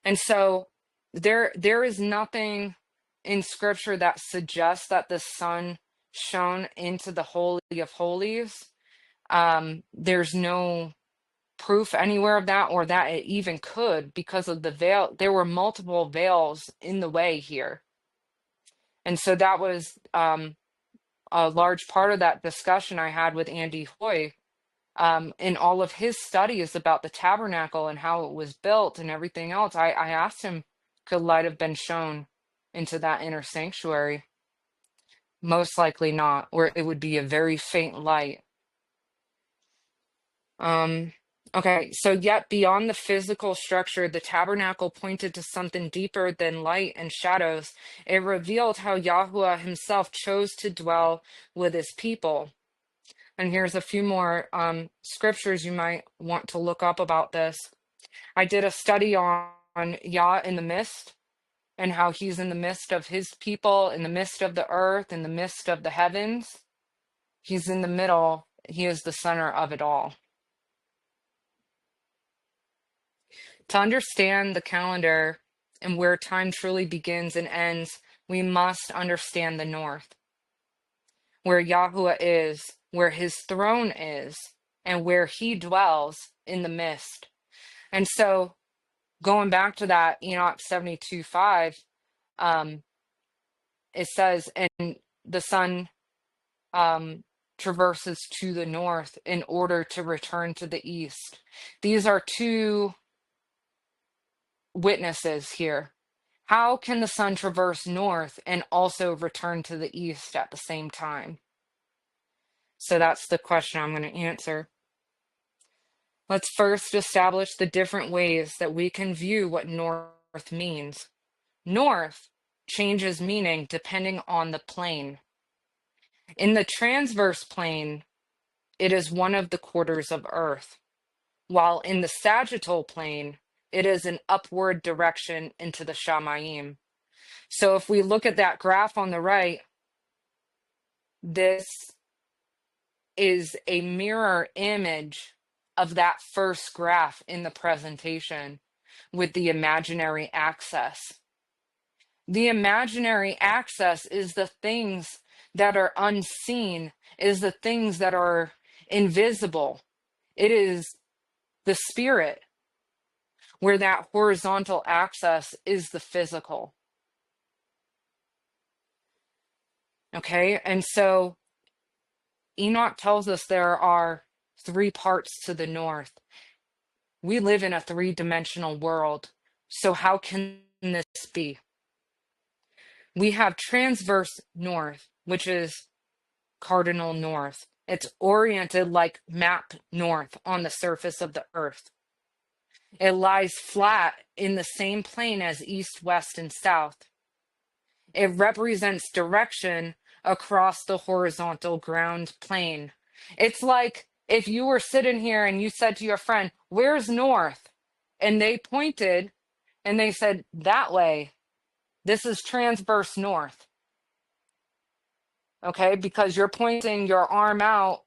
And so there is nothing in scripture that suggests that the sun shone into the Holy of Holies. There's no proof anywhere of that, or that it even could, because of the veil. There were multiple veils in the way here. And so that was a large part of that discussion I had with Andy Hoy in all of his studies about the tabernacle and how it was built and everything else. I asked him, could light have been shown into that inner sanctuary? Most likely not, or it would be a very faint light. Okay, so yet beyond the physical structure, the tabernacle pointed to something deeper than light and shadows. It revealed how Yahuah himself chose to dwell with his people. And here's a few more scriptures you might want to look up about this. I did a study on Yah in the mist, and how he's in the midst of his people, in the midst of the earth, in the midst of the heavens. He's in the middle. He is the center of it all. To understand the calendar and where time truly begins and ends, we must understand the north, where Yahuah is, where his throne is, and where he dwells in the mist. And so going back to that Enoch 72:5, it says, and the sun traverses to the north in order to return to the east. These are two witnesses here. How can the sun traverse north and also return to the east at the same time? So that's the question I'm going to answer. Let's first establish the different ways that we can view what north means. North changes meaning depending on the plane. In the transverse plane, it is one of the quarters of Earth, while in the sagittal plane, it is an upward direction into the Shamayim. So if we look at that graph on the right, this is a mirror image of that first graph in the presentation with the imaginary axis. The imaginary axis is the things that are unseen, is the things that are invisible. It is the spirit, where that horizontal axis is the physical. Okay. And so Enoch tells us there are 3 parts to the north. We live in a 3-dimensional world. So how can this be? We have transverse north, which is cardinal north. It's oriented like map north on the surface of the earth. It lies flat in the same plane as east, west, and south. It represents direction across the horizontal ground plane. It's like if you were sitting here and you said to your friend, "Where's north?" And they pointed and they said, "That way." This is transverse north. Okay, because you're pointing your arm out,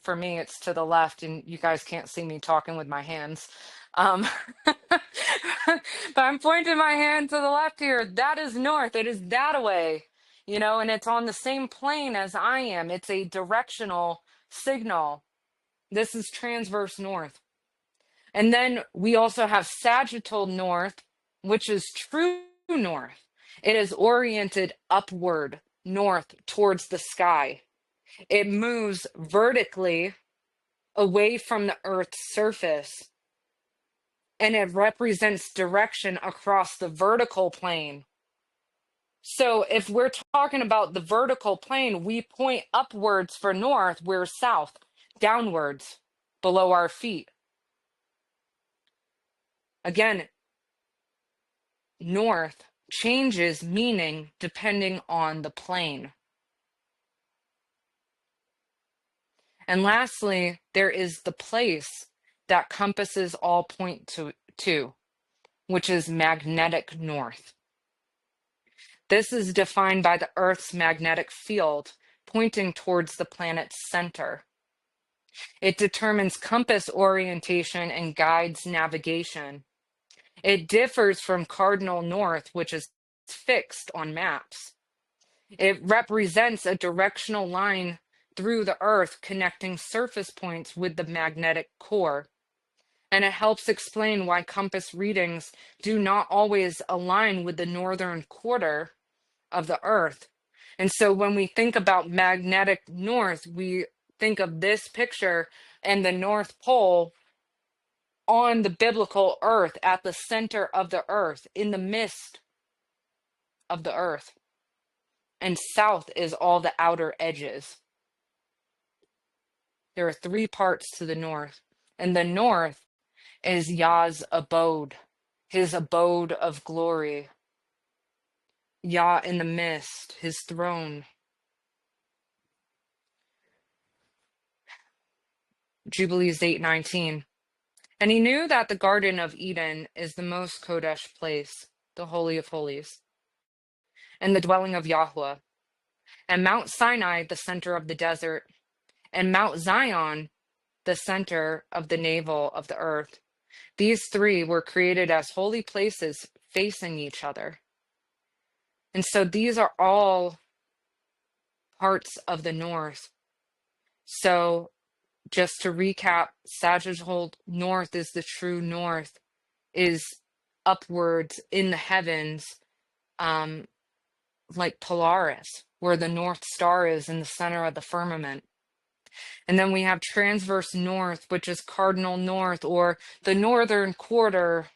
for me, it's to the left, and you guys can't see me talking with my hands. Um, but I'm pointing my hand to the left here. That is north. It is that way, and it's on the same plane as I am. It's a directional signal. This is transverse north. And then we also have sagittal north, which is true north. It is oriented upward, north towards the sky. It moves vertically away from the Earth's surface, and it represents direction across the vertical plane. So if we're talking about the vertical plane, we point upwards for north, we're south, downwards, below our feet. Again, north changes meaning depending on the plane. And lastly, there is the place that compasses all point to, which is magnetic north. This is defined by the Earth's magnetic field pointing towards the planet's center. It determines compass orientation and guides navigation. It differs from cardinal north, which is fixed on maps. It represents a directional line through the Earth connecting surface points with the magnetic core. And it helps explain why compass readings do not always align with the northern quarter of the Earth. And so when we think about magnetic north, we think of this picture and the North Pole on the biblical Earth, at the center of the Earth, in the midst of the Earth. And south is all the outer edges. There are 3 parts to the north. And the north is Yah's abode, his abode of glory. Yah in the mist, his throne. Jubilees 8:19. And he knew that the Garden of Eden is the most Kodesh place, the Holy of Holies, and the dwelling of Yahuah, and Mount Sinai, the center of the desert, and Mount Zion, the center of the navel of the earth. These 3 were created as holy places facing each other. And so these are all parts of the north. So just to recap, sagittal north is the true north, is upwards in the heavens, like Polaris, where the North Star is in the center of the firmament. And then we have transverse north, which is cardinal north, or the northern quarter.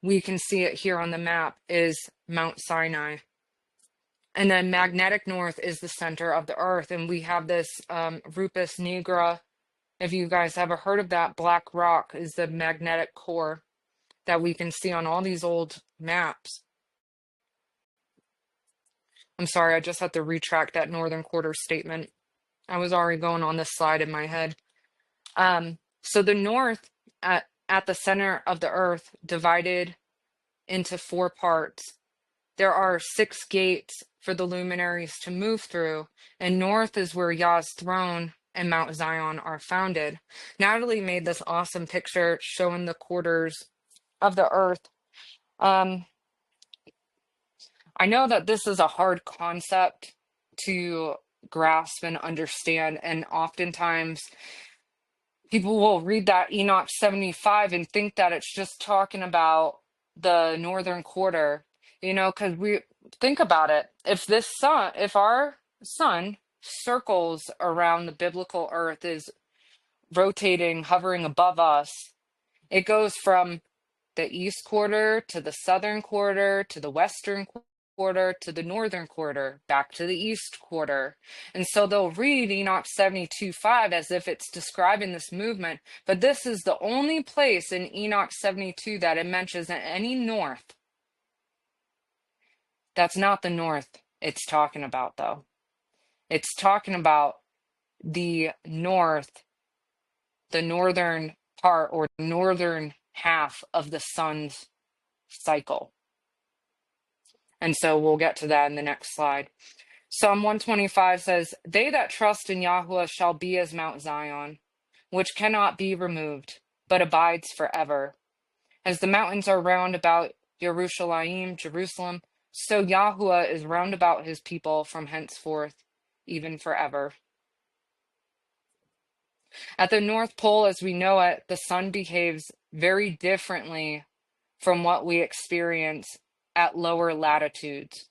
We can see it here on the map, is Mount Sinai. And then magnetic north is the center of the earth. And we have this Rupus nigra. If you guys ever heard of that, black rock is the magnetic core that we can see on all these old maps. I'm sorry, I just had to retract that northern quarter statement. I was already going on this slide in my head. So the north at the center of the earth, divided into 4 parts. There are 6 gates for the luminaries to move through, and north is where Yah's throne and Mount Zion are founded. Natalie made this awesome picture showing the quarters of the earth. I know that this is a hard concept to grasp and understand, and oftentimes people will read that Enoch 75 and think that it's just talking about the northern quarter, because think about it. If our sun circles around the biblical earth, is rotating, hovering above us, it goes from the east quarter to the southern quarter to the western quarter to the northern quarter, back to the east quarter. And so they'll read Enoch 72:5 as if it's describing this movement, but this is the only place in Enoch 72 that it mentions any north. That's not the north it's talking about, though. It's talking about the north, the northern part or northern half of the sun's cycle. And so we'll get to that in the next slide. Psalm 125 says, "They that trust in Yahuah shall be as Mount Zion, which cannot be removed, but abides forever. As the mountains are round about Jerusalem, so Yahuah is round about his people from henceforth, even forever." At the North Pole, as we know it, the sun behaves very differently from what we experience at lower latitudes,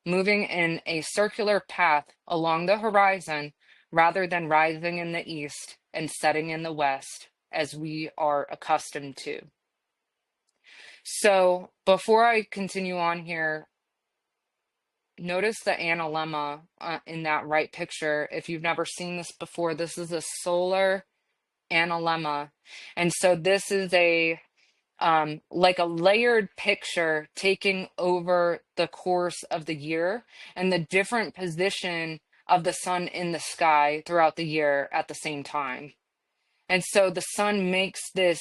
moving in a circular path along the horizon rather than rising in the east and setting in the west, as we are accustomed to. So before I continue on here, notice the analemma in that right picture. If you've never seen this before, this is a solar analemma. And so this is a like a layered picture taking over the course of the year and the different position of the sun in the sky throughout the year at the same time. And so the sun makes this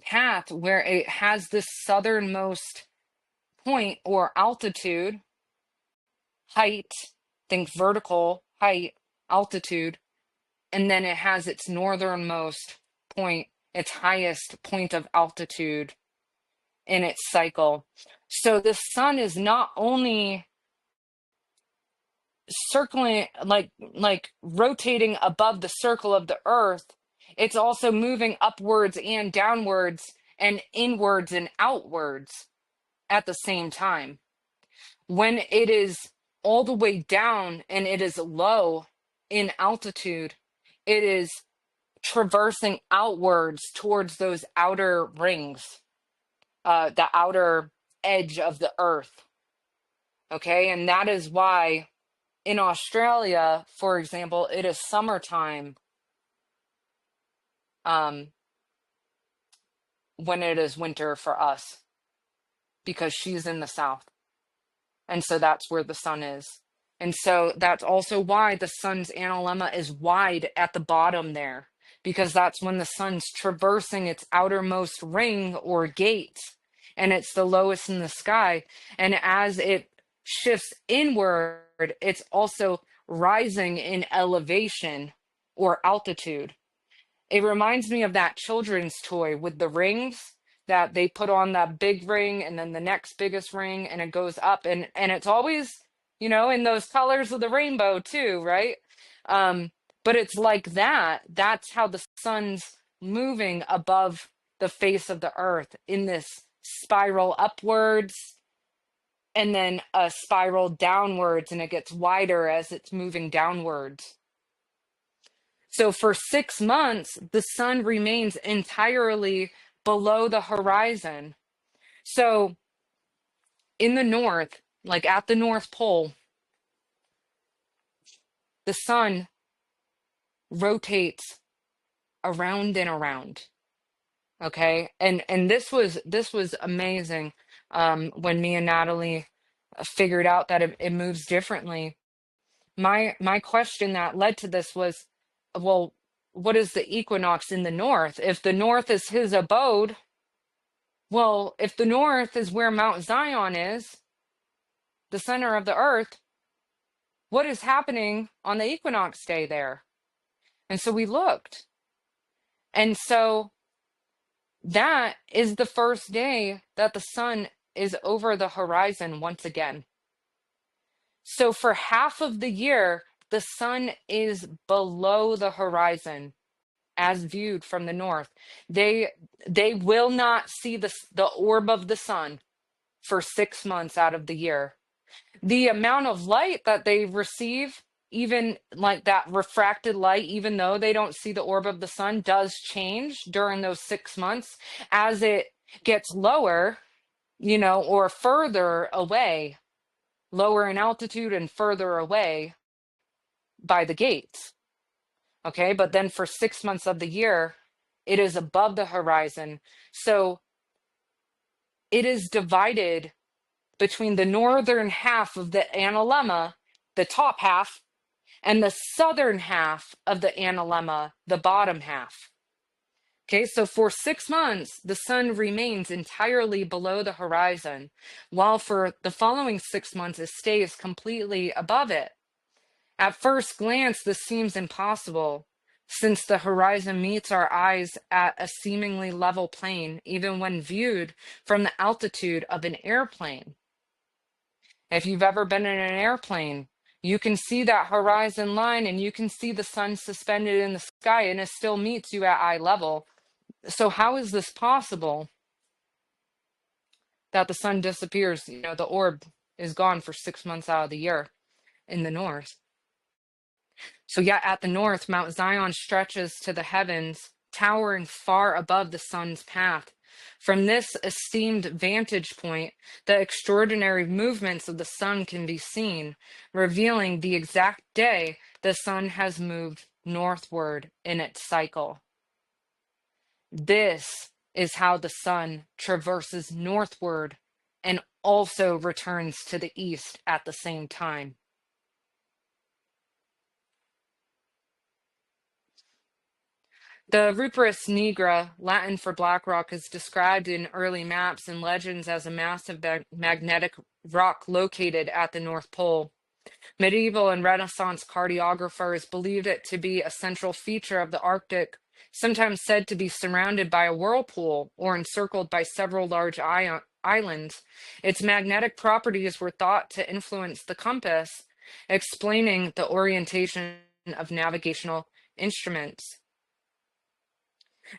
path where it has this southernmost point or altitude, height, think vertical height, altitude, and then it has its northernmost point, its highest point of altitude in its cycle. So the sun is not only circling, like rotating above the circle of the earth, it's also moving upwards and downwards and inwards and outwards at the same time. When it is all the way down and it is low in altitude, it is traversing outwards towards those outer rings, the outer edge of the earth. Okay, and that is why in Australia, for example, it is summertime when it is winter for us, because she's in the south. And so that's where the sun is. And so that's also why the sun's analemma is wide at the bottom there, because that's when the sun's traversing its outermost ring or gate, and it's the lowest in the sky. And as it shifts inward, it's also rising in elevation or altitude. It reminds me of that children's toy with the rings that they put on that big ring and then the next biggest ring, and it goes up, and it's always, in those colors of the rainbow too, right? But it's like that. That's how the sun's moving above the face of the earth in this spiral upwards and then a spiral downwards, and it gets wider as it's moving downwards. So for 6 months, the sun remains entirely below the horizon. So in the north, like at the North Pole, the sun rotates around and around. Okay. And this was amazing when me and Natalie figured out that it moves differently. My question that led to this was, well, what is the equinox in the north? If the north is his abode, well, if the north is where Mount Zion is, the center of the earth, what is happening on the equinox day there? And so we looked. And so that is the first day that the sun is over the horizon once again. So for half of the year, the sun is below the horizon as viewed from the north. They will not see the orb of the sun for 6 months out of the year. The amount of light that they receive, even like that refracted light, even though they don't see the orb of the sun, does change during those 6 months as it gets lower, or further away, lower in altitude and further away by the gates. Okay, but then for 6 months of the year, it is above the horizon. So it is divided between the northern half of the analemma, the top half, and the southern half of the analemma, the bottom half. Okay, so for 6 months, the sun remains entirely below the horizon, while for the following 6 months, it stays completely above it. At first glance, this seems impossible, since the horizon meets our eyes at a seemingly level plane, even when viewed from the altitude of an airplane. If you've ever been in an airplane, you can see that horizon line and you can see the sun suspended in the sky, and it still meets you at eye level. So how is this possible that the sun disappears? The orb is gone for 6 months out of the year in the north. So yet at the north, Mount Zion stretches to the heavens, towering far above the sun's path. From this esteemed vantage point, the extraordinary movements of the sun can be seen, revealing the exact day the sun has moved northward in its cycle. This is how the sun traverses northward and also returns to the east at the same time. The Rubris nigra, Latin for black rock, is described in early maps and legends as a massive magnetic rock located at the North Pole. Medieval and Renaissance cartographers believed it to be a central feature of the Arctic, sometimes said to be surrounded by a whirlpool or encircled by several large islands. Its magnetic properties were thought to influence the compass, explaining the orientation of navigational instruments.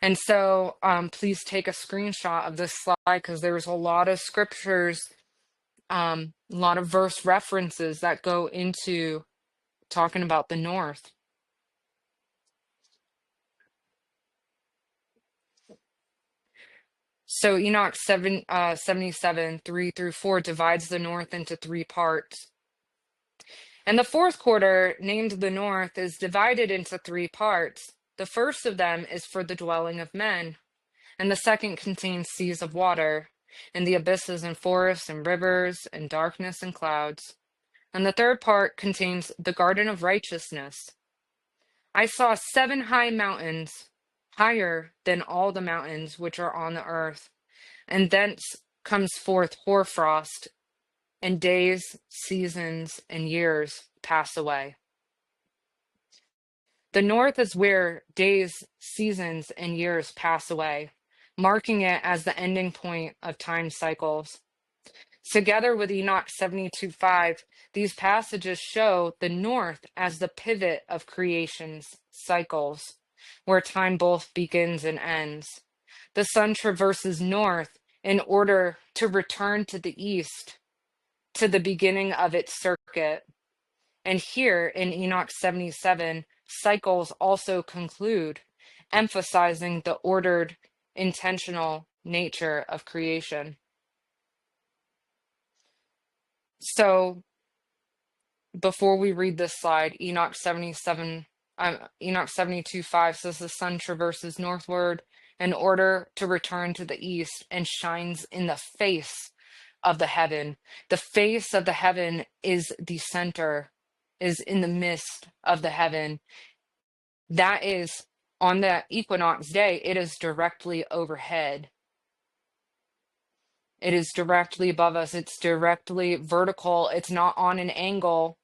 And so please take a screenshot of this slide, because there's a lot of scriptures, a lot of verse references that go into talking about the north. So Enoch 77, 3 through 4 divides the north into 3 parts. And the fourth quarter, named the north, is divided into 3 parts. The first of them is for the dwelling of men, and the second contains seas of water, and the abysses and forests and rivers, and darkness and clouds. And the third part contains the garden of righteousness. I saw 7 high mountains, higher than all the mountains which are on the earth, and thence comes forth hoarfrost, and days, seasons, and years pass away. The north is where days, seasons, and years pass away, marking it as the ending point of time cycles. Together with Enoch 72:5, these passages show the north as the pivot of creation's cycles, where time both begins and ends. The sun traverses north in order to return to the east, to the beginning of its circuit. And here in Enoch 77, cycles also conclude, emphasizing the ordered, intentional nature of creation. So before we read this slide, Enoch 72:5 says the sun traverses northward in order to return to the east and shines in the face of the heaven. The face of the heaven is the center, is in the midst of the heaven. That is on the equinox day, it is directly overhead. It is directly above us. It's directly vertical. It's not on an angle.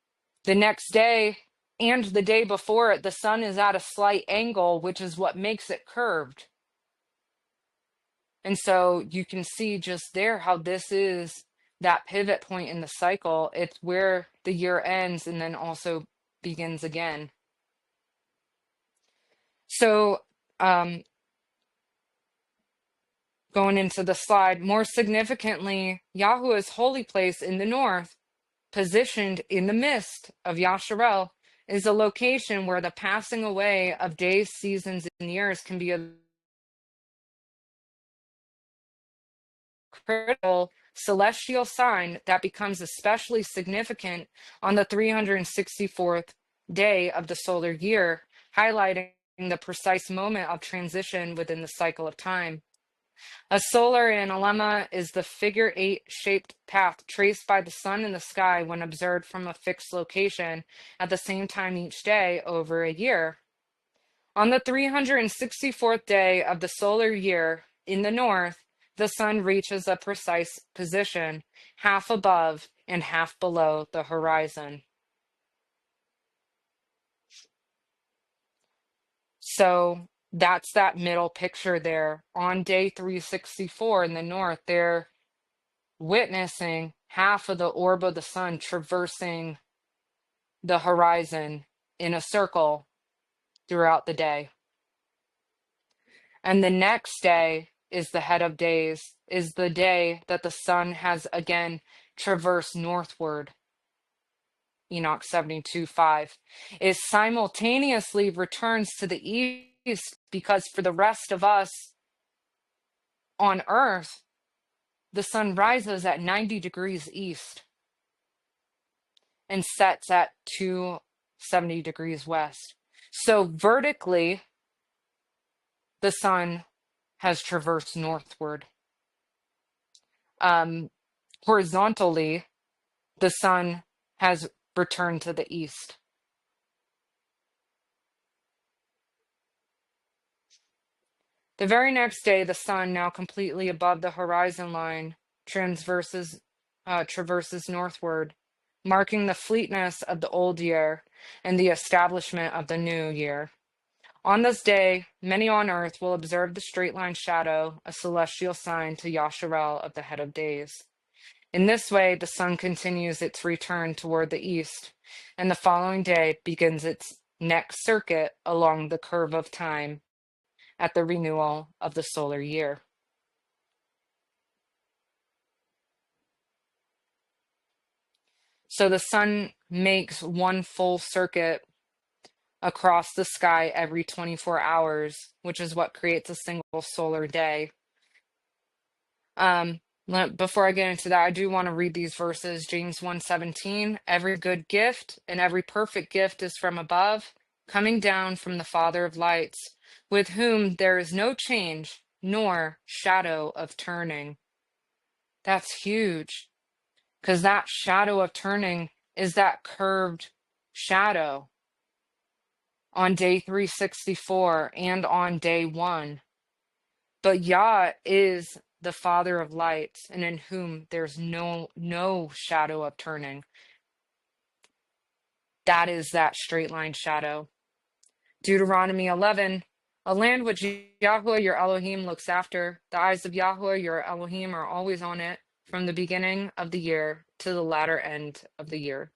The next day and the day before it, the sun is at a slight angle, which is what makes it curved. And so you can see just there how this is that pivot point in the cycle. It's where the year ends and then also begins again. So going into the slide, more significantly, Yahuah's holy place in the north positioned in the midst of Yasharel, is a location where the passing away of days, seasons, and years can be a critical celestial sign that becomes especially significant on the 364th day of the solar year, highlighting the precise moment of transition within the cycle of time. A solar analemma is the figure 8 shaped path traced by the sun in the sky when observed from a fixed location at the same time each day over a year. On the 364th day of the solar year in the north, the sun reaches a precise position, half above and half below the horizon. So that's that middle picture there. On day 364 in the north, they're witnessing half of the orb of the sun traversing the horizon in a circle throughout the day. And the next day is the head of days, is the day that the sun has again traversed northward. Enoch 72:5. It simultaneously returns to the east because for the rest of us on earth, the sun rises at 90 degrees east and sets at 270 degrees west. So vertically, the sun has traversed northward. Horizontally, the sun has returned to the east. The very next day, the sun, now completely above the horizon line, traverses northward, marking the fleetness of the old year and the establishment of the new year. On this day, many on earth will observe the straight line shadow, a celestial sign to Yasharel of the head of days. In this way, the sun continues its return toward the east, and the following day begins its next circuit along the curve of time at the renewal of the solar year. So the sun makes one full circuit across the sky every 24 hours, which is what creates a single solar day. Before I get into that, I do want to read these verses. James 1:17, every good gift and every perfect gift is from above, coming down from the Father of lights, with whom there is no change nor shadow of turning. That's huge, because that shadow of turning is that curved shadow on day 364 and on day 1. But Yah is the Father of lights, and in whom there's no shadow of turning. That is that straight line shadow. Deuteronomy 11, a land which Yahuah your Elohim looks after. The eyes of Yahuah your Elohim are always on it, from the beginning of the year to the latter end of the year.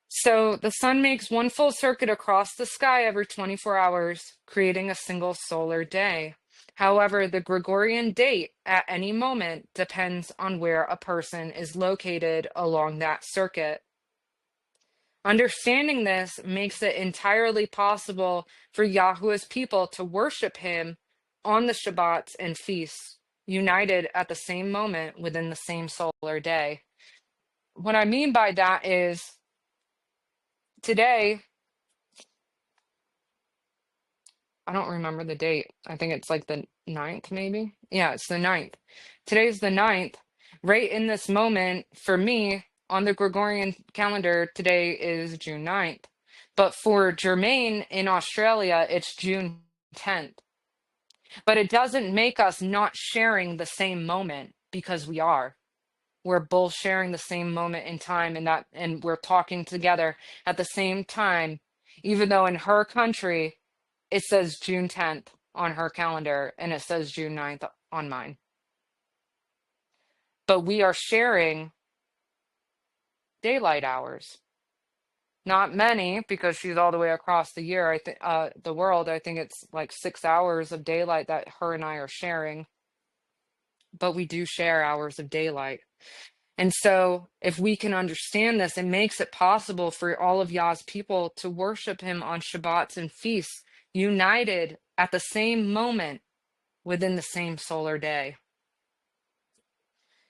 So the sun makes one full circuit across the sky every 24 hours, creating a single solar day. However, the Gregorian date at any moment depends on where a person is located along that circuit. Understanding this makes it entirely possible for Yahuwah's people to worship him on the Shabbats and feasts, united at the same moment within the same solar day. What I mean by that is today, I don't remember the date. I think it's like the 9th, maybe. Yeah, it's the 9th. Today's the 9th. Right in this moment, for me, on the Gregorian calendar, today is June 9th. But for Jermaine in Australia, it's June 10th. But it doesn't make us not sharing the same moment, because we are. We're both sharing the same moment in time, and we're talking together at the same time, even though in her country, it says June 10th on her calendar and it says June 9th on mine. But we are sharing daylight hours. Not many, because she's all the way across the year. I think the world, I think it's like 6 hours of daylight that her and I are sharing. But we do share hours of daylight. And so if we can understand this, it makes it possible for all of Yah's people to worship him on Shabbats and feasts, united at the same moment within the same solar day.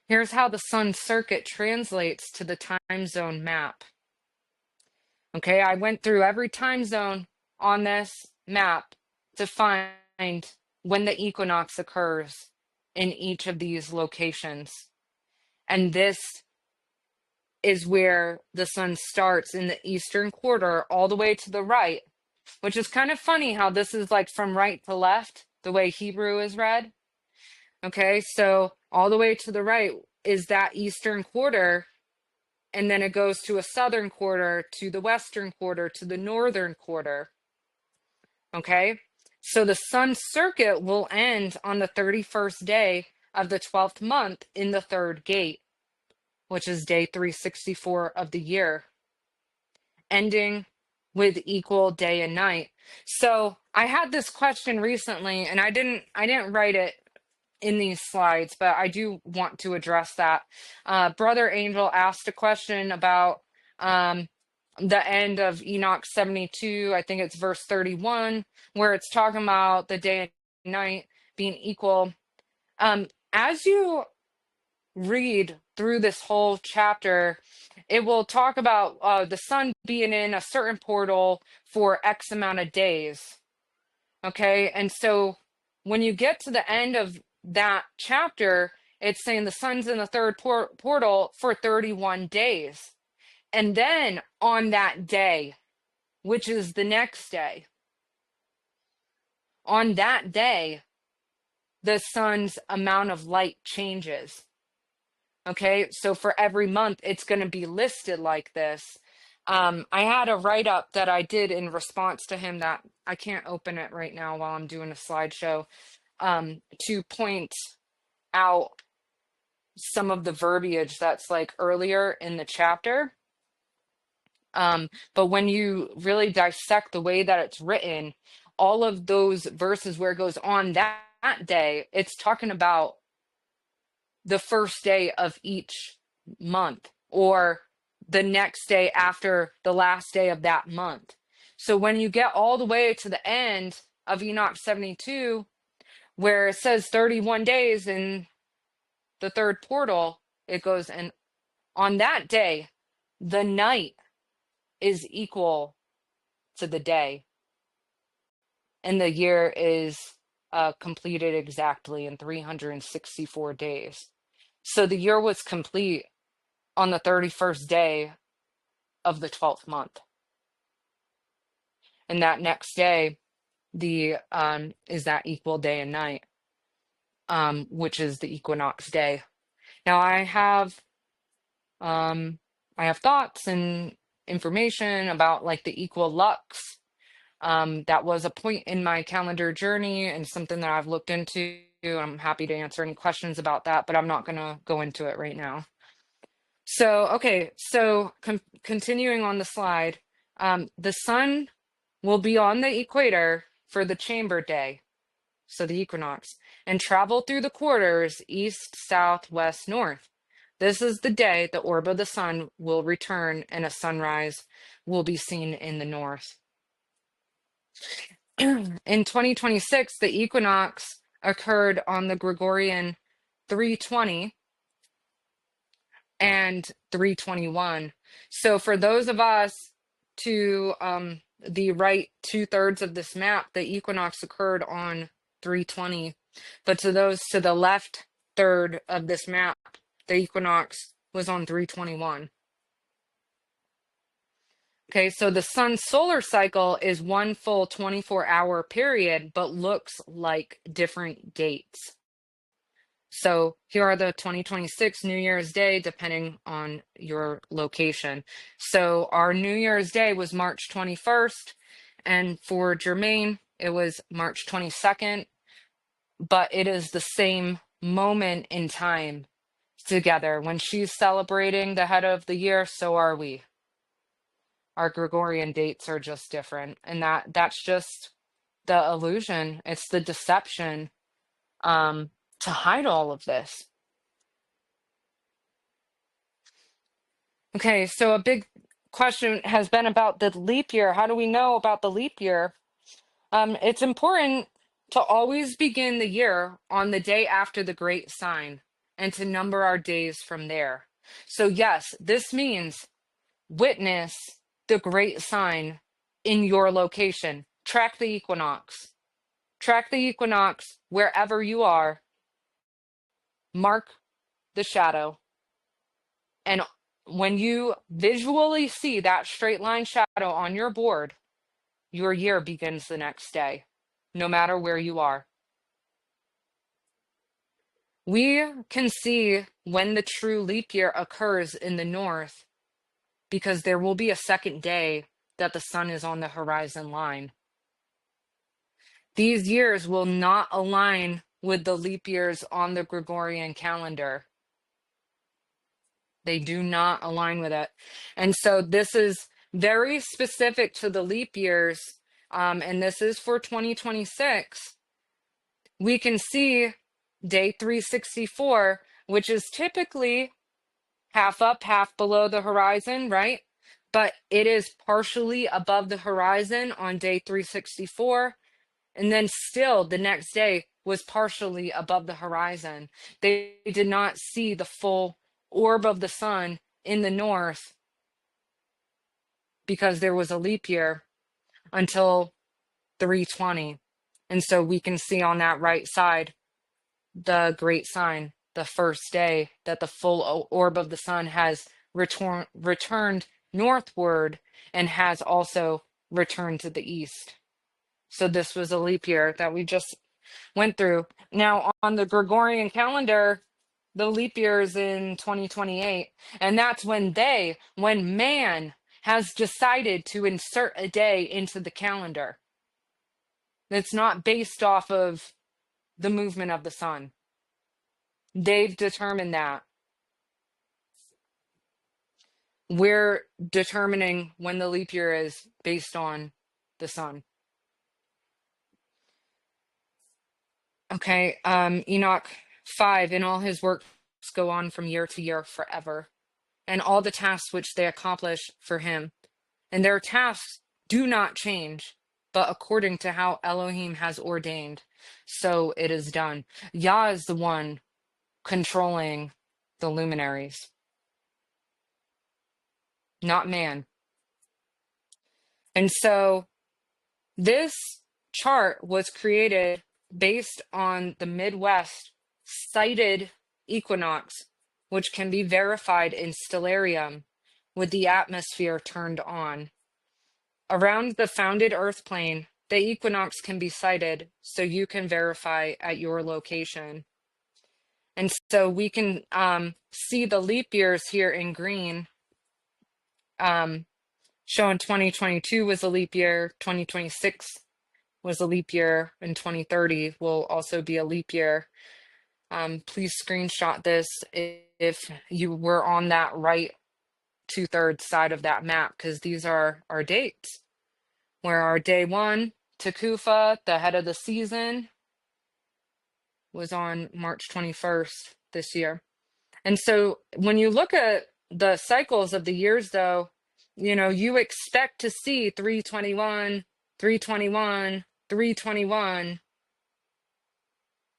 Here's how the sun circuit translates to the time zone map. Okay, I went through every time zone on this map to find when the equinox occurs in each of these locations. And this is where the sun starts in the eastern quarter all the way to the right, which is kind of funny how this is like from right to left, the way Hebrew is read. Okay, so all the way to the right is that eastern quarter, and then it goes to a southern quarter, to the western quarter, to the northern quarter. Okay, so the sun circuit will end on the 31st day of the 12th month in the third gate, which is day 364 of the year, ending with equal day and night. So I had this question recently, and I didn't write it in these slides, but I do want to address that. Brother Angel asked a question about the end of Enoch 72. I think it's verse 31, where it's talking about the day and night being equal. As you read through this whole chapter, it will talk about the sun being in a certain portal for X amount of days. Okay, and so when you get to the end of that chapter, it's saying the sun's in the third portal for 31 days. And then on that day, which is the next day, on that day, the sun's amount of light changes. Okay, so for every month, it's going to be listed like this. I had a write-up that I did in response to him that I can't open it right now while I'm doing a slideshow, to point out some of the verbiage that's like earlier in the chapter. But when you really dissect the way that it's written, all of those verses where it goes on that day, it's talking about the first day of each month or the next day after the last day of that month. So when you get all the way to the end of Enoch 72, where it says 31 days in the third portal, it goes, and on that day, the night is equal to the day, and the year is completed exactly in 364 days. So the year was complete on the 31st day of the 12th month. And that next day, the is that equal day and night, which is the equinox day. Now I have thoughts and information about like the equal lux. That was a point in my calendar journey and something that I've looked into. I'm happy to answer any questions about that, but I'm not going to go into it right now. So, okay, so continuing on the slide, the sun will be on the equator for the chamber day, so the equinox, and travel through the quarters east, south, west, north. This is the day the orb of the sun will return and a sunrise will be seen in the north. In 2026, the equinox occurred on the Gregorian 320 and 321. So for those of us to the right 2/3 of this map, the equinox occurred on 320. But to those to the left third of this map, the equinox was on 321. Okay, so the sun's solar cycle is one full 24-hour period, but looks like different dates. So here are the 2026 New Year's Day, depending on your location. So our New Year's Day was March 21st, and for Jermaine, it was March 22nd, but it is the same moment in time together. When she's celebrating the head of the year, so are we. Our Gregorian dates are just different, and that's just the illusion. It's the deception to hide all of this. Okay, so a big question has been about the leap year. How do we know about the leap year? It's important to always begin the year on the day after the great sign and to number our days from there. So, yes, this means witness the great sign in your location. Track the equinox. Track the equinox wherever you are. Mark the shadow. And when you visually see that straight line shadow on your board, your year begins the next day, no matter where you are. We can see when the true leap year occurs in the north because there will be a second day that the sun is on the horizon line. These years will not align with the leap years on the Gregorian calendar. They do not align with it. And so this is very specific to the leap years, and this is for 2026. We can see day 364, which is typically half up, half below the horizon, right? But it is partially above the horizon on day 364. And then still the next day was partially above the horizon. They did not see the full orb of the sun in the north because there was a leap year until 320. And so we can see on that right side the great sign, the first day that the full orb of the sun has returned northward and has also returned to the east. So this was a leap year that we just went through. Now on the Gregorian calendar, the leap year is in 2028. And that's when man has decided to insert a day into the calendar. It's not based off of the movement of the sun. They've determined that. We're determining when the leap year is based on the sun. Okay, Enoch 5, in all his works go on from year to year forever, and all the tasks which they accomplish for him. And their tasks do not change, but according to how Elohim has ordained, so it is done. Yah is the one controlling the luminaries, not man. And so this chart was created based on the Midwest sighted equinox, which can be verified in stellarium with the atmosphere turned on. Around the founded Earth plane, the equinox can be sighted, so you can verify at your location. And so we can see the leap years here in green, showing 2022 was a leap year, 2026 was a leap year, and 2030 will also be a leap year. Please screenshot this if you were on that right 2/3 side of that map, because these are our dates. Where our day one, Tekufa, the head of the season, was on March 21st this year. And so when you look at the cycles of the years, though, you expect to see 321, 321, 321,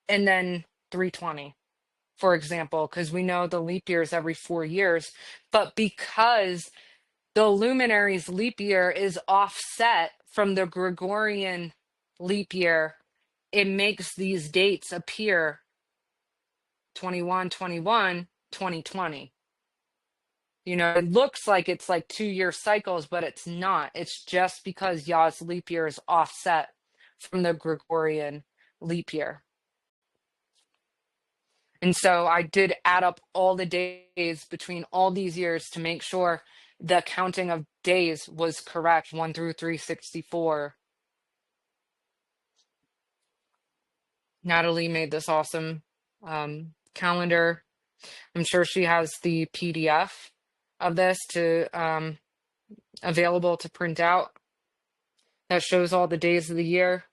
and then 320, for example, because we know the leap year is every 4 years. But because the luminary's leap year is offset from the Gregorian leap year, it makes these dates appear 21, 21, 2020. It looks like it's like 2-year cycles, but it's not. It's just because Yah's leap year is offset from the Gregorian leap year. And so I did add up all the days between all these years to make sure the counting of days was correct, 1 through 364. Natalie made this awesome calendar. I'm sure she has the PDF of this available to print out that shows all the days of the year.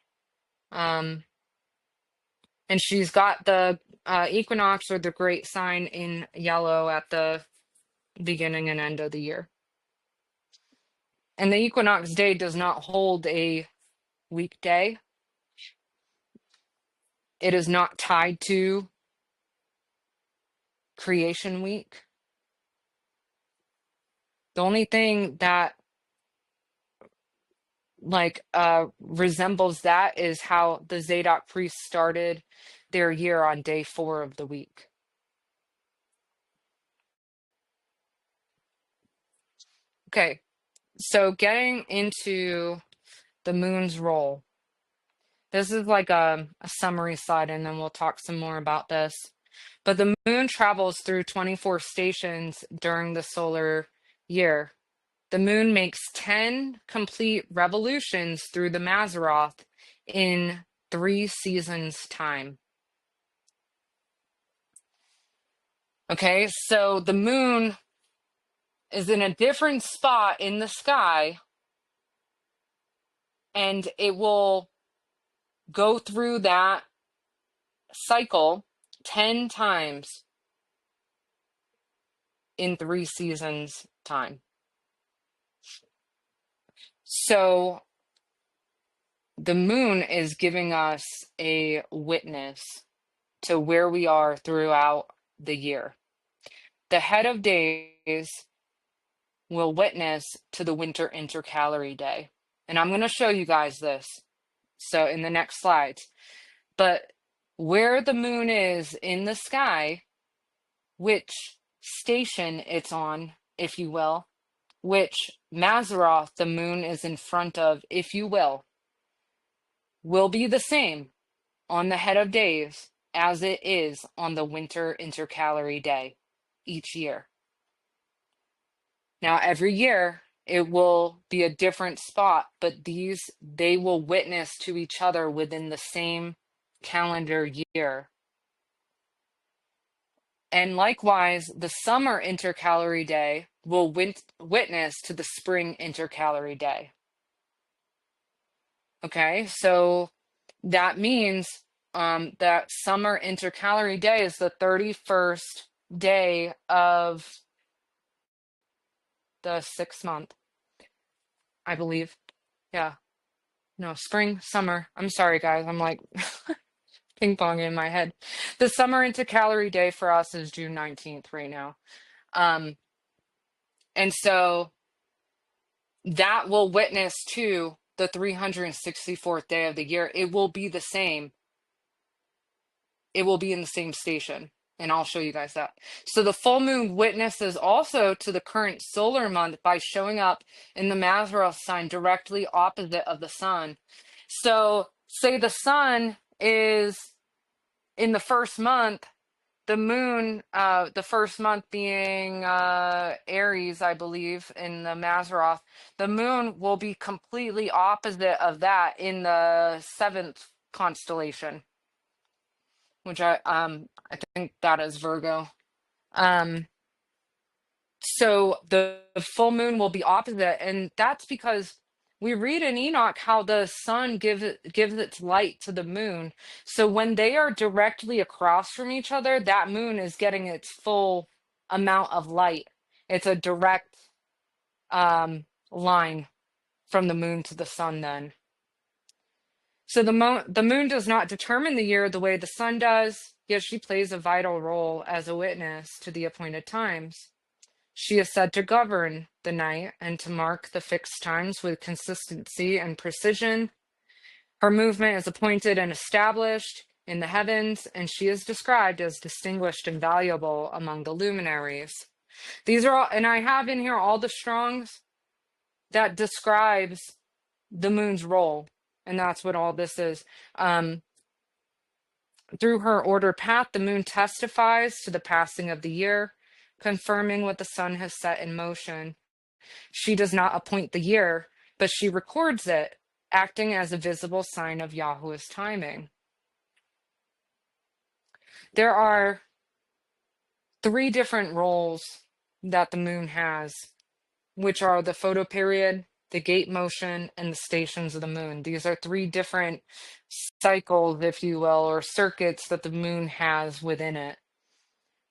And she's got the equinox or the great sign in yellow at the beginning and end of the year. And the equinox day does not hold a weekday. It is not tied to creation week. The only thing that resembles that is how the Zadok priests started their year on day 4 of the week. Okay, so getting into the moon's role. This is like a summary slide, and then we'll talk some more about this. But the moon travels through 24 stations during the solar year. The moon makes 10 complete revolutions through the Mazzaroth in 3 seasons' time. Okay, so the moon is in a different spot in the sky, and it will go through that cycle 10 times in 3 seasons' time. So the moon is giving us a witness to where we are throughout the year. The head of days will witness to the winter intercalary day. And I'm going to show you guys this. So in the next slides. But where the moon is in the sky, which station it's on, if you will, which Mazzaroth the moon is in front of, if you will be the same on the head of days as it is on the winter intercalary day each year. Now, every year it will be a different spot, but they will witness to each other within the same calendar year. And likewise, the summer intercalary day will witness to the spring intercalary day. Okay, so that means that summer intercalary day is the 31st day of the 6th month, I believe. Yeah. No, spring, summer. I'm sorry, guys. I'm like ping pong in my head. The summer intercalary day for us is June 19th right now. And so that will witness to the 364th day of the year. It will be the same. It will be in the same station. And I'll show you guys that. So the full moon witnesses also to the current solar month by showing up in the Mazzaroth sign directly opposite of the sun. So say the sun is in the first month, the moon, the first month being Aries, I believe, in the Mazzaroth, the moon will be completely opposite of that in the 7th constellation, which I think that is Virgo. So the full moon will be opposite, and that's because we read in Enoch how the sun gives its light to the moon. So when they are directly across from each other, that moon is getting its full amount of light. It's a direct line from the moon to the sun then. So the moon does not determine the year the way the sun does, yet she plays a vital role as a witness to the appointed times. She is said to govern the night and to mark the fixed times with consistency and precision. Her movement is appointed and established in the heavens, and she is described as distinguished and valuable among the luminaries. These are all, and I have in here all the Strongs that describes the moon's role, and that's what all this is. Through her ordered path, the moon testifies to the passing of the year, confirming what the sun has set in motion. She does not appoint the year, but she records it, acting as a visible sign of Yahuah's timing. There are 3 different roles that the moon has, which are the photoperiod, the gate motion, and the stations of the moon. These are 3 different cycles, if you will, or circuits that the moon has within it.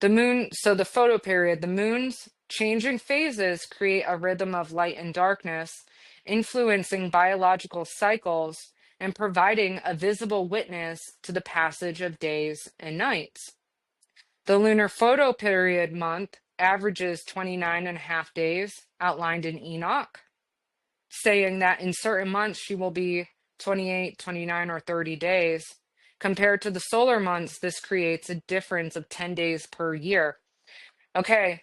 The moon, so the photoperiod, the moon's changing phases create a rhythm of light and darkness, influencing biological cycles and providing a visible witness to the passage of days and nights. The lunar photoperiod month averages 29.5 days, outlined in Enoch, saying that in certain months she will be 28, 29, or 30 days. Compared to the solar months, this creates a difference of 10 days per year. Okay,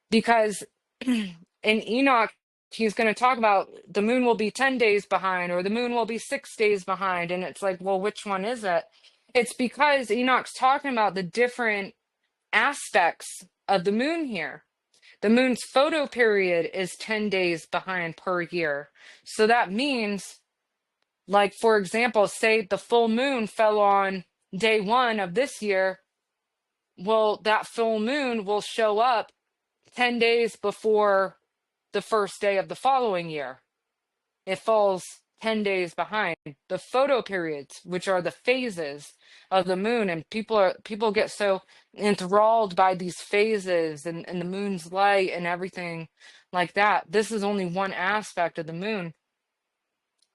because in Enoch, he's going to talk about the moon will be 10 days behind or the moon will be 6 days behind. And it's like, well, which one is it? It's because Enoch's talking about the different aspects of the moon here. The moon's photo period is 10 days behind per year. So that means, like, for example, say the full moon fell on day 1 of this year. Well, that full moon will show up 10 days before the first day of the following year. It falls 10 days behind the photo periods, which are the phases of the moon. And people get so enthralled by these phases and the moon's light and everything like that. This is only one aspect of the moon.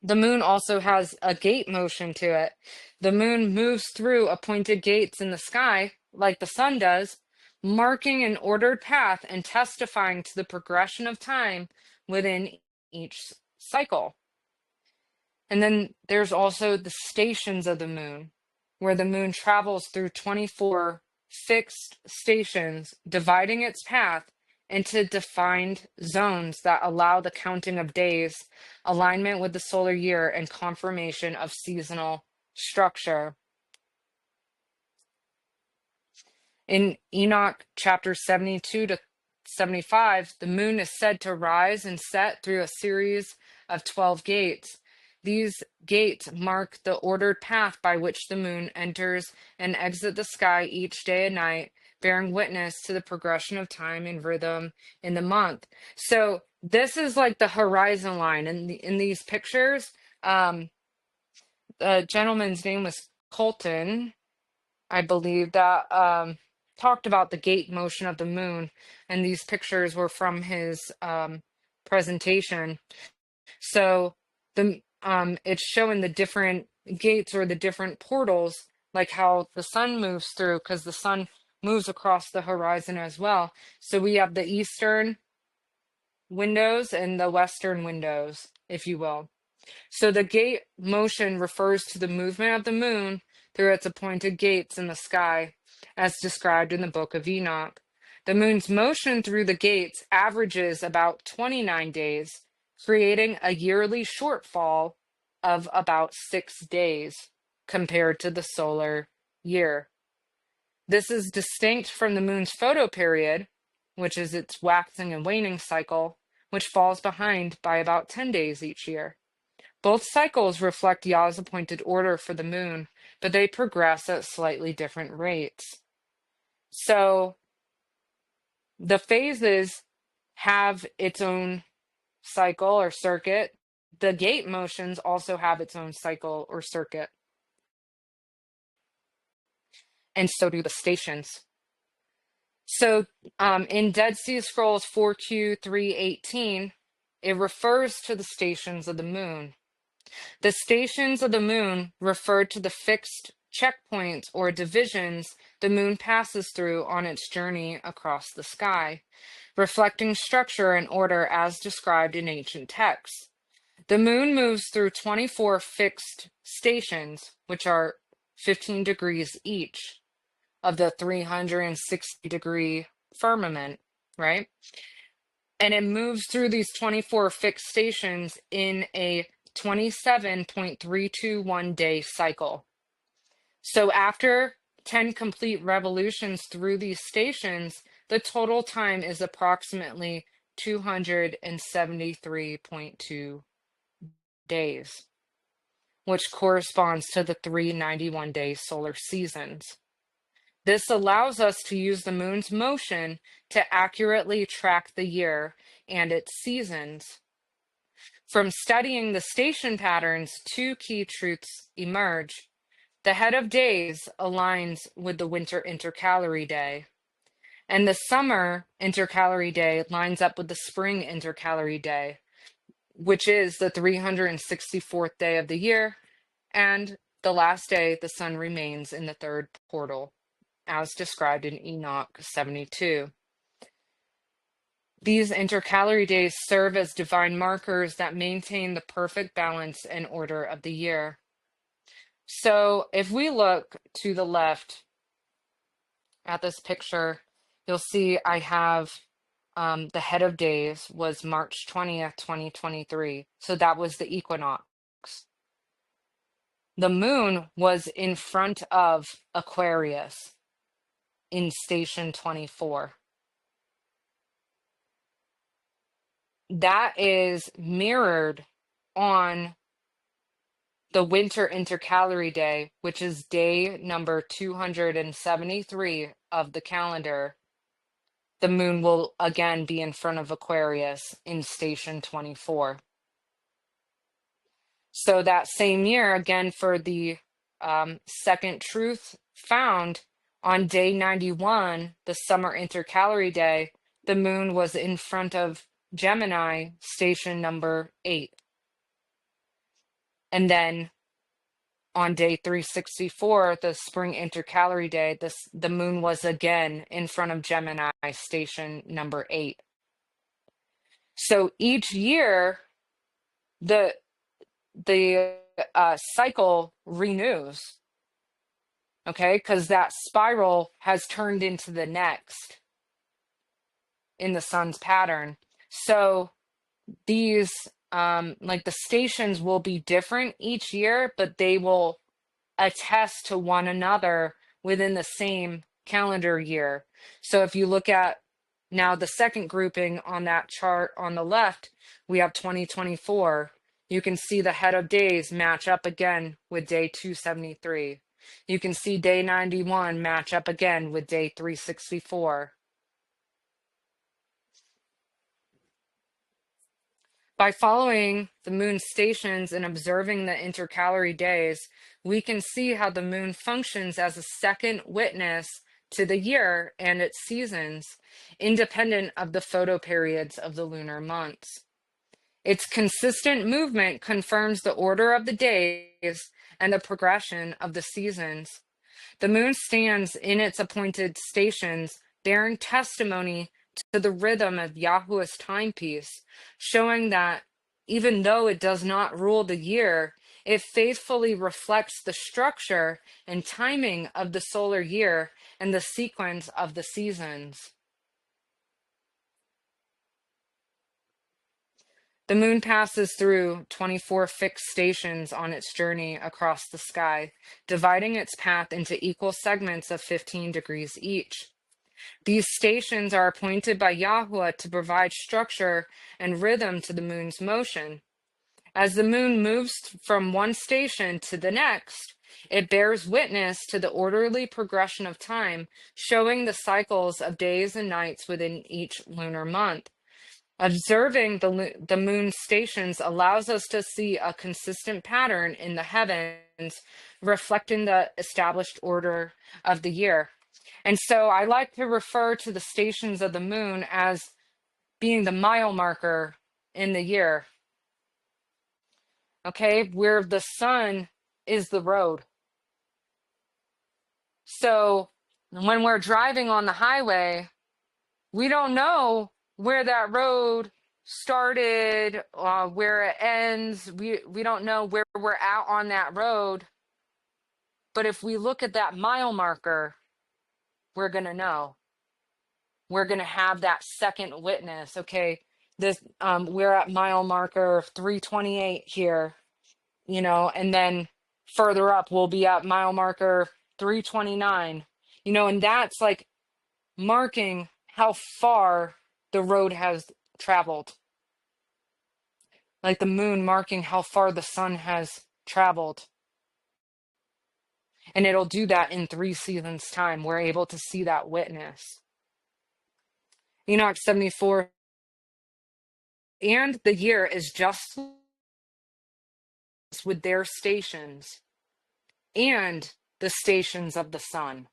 The moon also has a gate motion to it. The moon moves through appointed gates in the sky, like the sun does, marking an ordered path and testifying to the progression of time within each cycle. And then there's also the stations of the moon, where the moon travels through 24 fixed stations, dividing its path into defined zones that allow the counting of days, alignment with the solar year, and confirmation of seasonal structure. In Enoch chapter 72 to 75, the moon is said to rise and set through a series of 12 gates. These gates mark the ordered path by which the moon enters and exits the sky each day and night, bearing witness to the progression of time and rhythm in the month. So this is like the horizon line. In these pictures, the gentleman's name was Colton, I believe, that talked about the gate motion of the moon, and these pictures were from his presentation. So it's showing the different gates or the different portals, like how the sun moves through, because the sun moves across the horizon as well. So we have the eastern windows and the western windows, if you will. So the gate motion refers to the movement of the moon through its appointed gates in the sky, as described in the book of Enoch. The moon's motion through the gates averages about 29 days, creating a yearly shortfall of about 6 days compared to the solar year. This is distinct from the moon's photoperiod, which is its waxing and waning cycle, which falls behind by about 10 days each year. Both cycles reflect Yah's appointed order for the moon, but they progress at slightly different rates. So the phases have its own cycle or circuit. The gate motions also have its own cycle or circuit. And so do the stations. So in Dead Sea Scrolls 4Q 318, it refers to the stations of the moon. The stations of the moon refer to the fixed checkpoints or divisions the moon passes through on its journey across the sky, reflecting structure and order as described in ancient texts. The moon moves through 24 fixed stations, which are 15 degrees each of the 360-degree firmament, right? And it moves through these 24 fixed stations in a 27.321 day cycle. So after 10 complete revolutions through these stations, the total time is approximately 273.2 days, which corresponds to the 391-day solar seasons. This allows us to use the moon's motion to accurately track the year and its seasons. From studying the station patterns, 2 key truths emerge. The head of days aligns with the winter intercalary day. And the summer intercalary day lines up with the spring intercalary day, which is the 364th day of the year, and the last day the sun remains in the third portal, as described in Enoch 72. These intercalary days serve as divine markers that maintain the perfect balance and order of the year. So if we look to the left at this picture, you'll see I have the head of days was March 20th, 2023. So that was the equinox. The moon was in front of Aquarius in station 24. That is mirrored on the winter intercalary day, which is day number 273 of the calendar. The moon will again be in front of Aquarius in station 24. So that same year, again, for the second truth found on day 91, the summer intercalary day, the moon was in front of Gemini, station number 8. And then on day 364, the spring intercalary day, the moon was again in front of Gemini, station number 8. So each year, the cycle renews, okay, because that spiral has turned into the next in the sun's pattern. So these like the stations will be different each year, but they will attest to one another within the same calendar year. So if you look at now the second grouping on that chart on the left, we have 2024. You can see the head of days match up again with day 273. You can see day 91 match up again with day 364. By following the moon's stations and observing the intercalary days, we can see how the moon functions as a second witness to the year and its seasons, independent of the photoperiods of the lunar months. Its consistent movement confirms the order of the days and the progression of the seasons. The moon stands in its appointed stations, bearing testimony to the rhythm of Yahuah's timepiece, showing that even though it does not rule the year, it faithfully reflects the structure and timing of the solar year and the sequence of the seasons. The moon passes through 24 fixed stations on its journey across the sky, dividing its path into equal segments of 15 degrees each. These stations are appointed by Yahuah to provide structure and rhythm to the moon's motion. As the moon moves from one station to the next, it bears witness to the orderly progression of time, showing the cycles of days and nights within each lunar month. Observing the moon's stations allows us to see a consistent pattern in the heavens, reflecting the established order of the year. And so I like to refer to the stations of the moon as being the mile marker in the year. Okay, where the sun is the road. So when we're driving on the highway, we don't know where that road started, where it ends. We don't know where we're at on that road. But if we look at that mile marker, we're going to know. We're going to have that second witness. Okay, this we're at mile marker 328 here, and then further up we'll be at mile marker 329, and that's like marking how far the road has traveled. Like the moon marking how far the sun has traveled. And it'll do that in 3 seasons' time. We're able to see that witness. Enoch 74, and the year is just with their stations and the stations of the sun.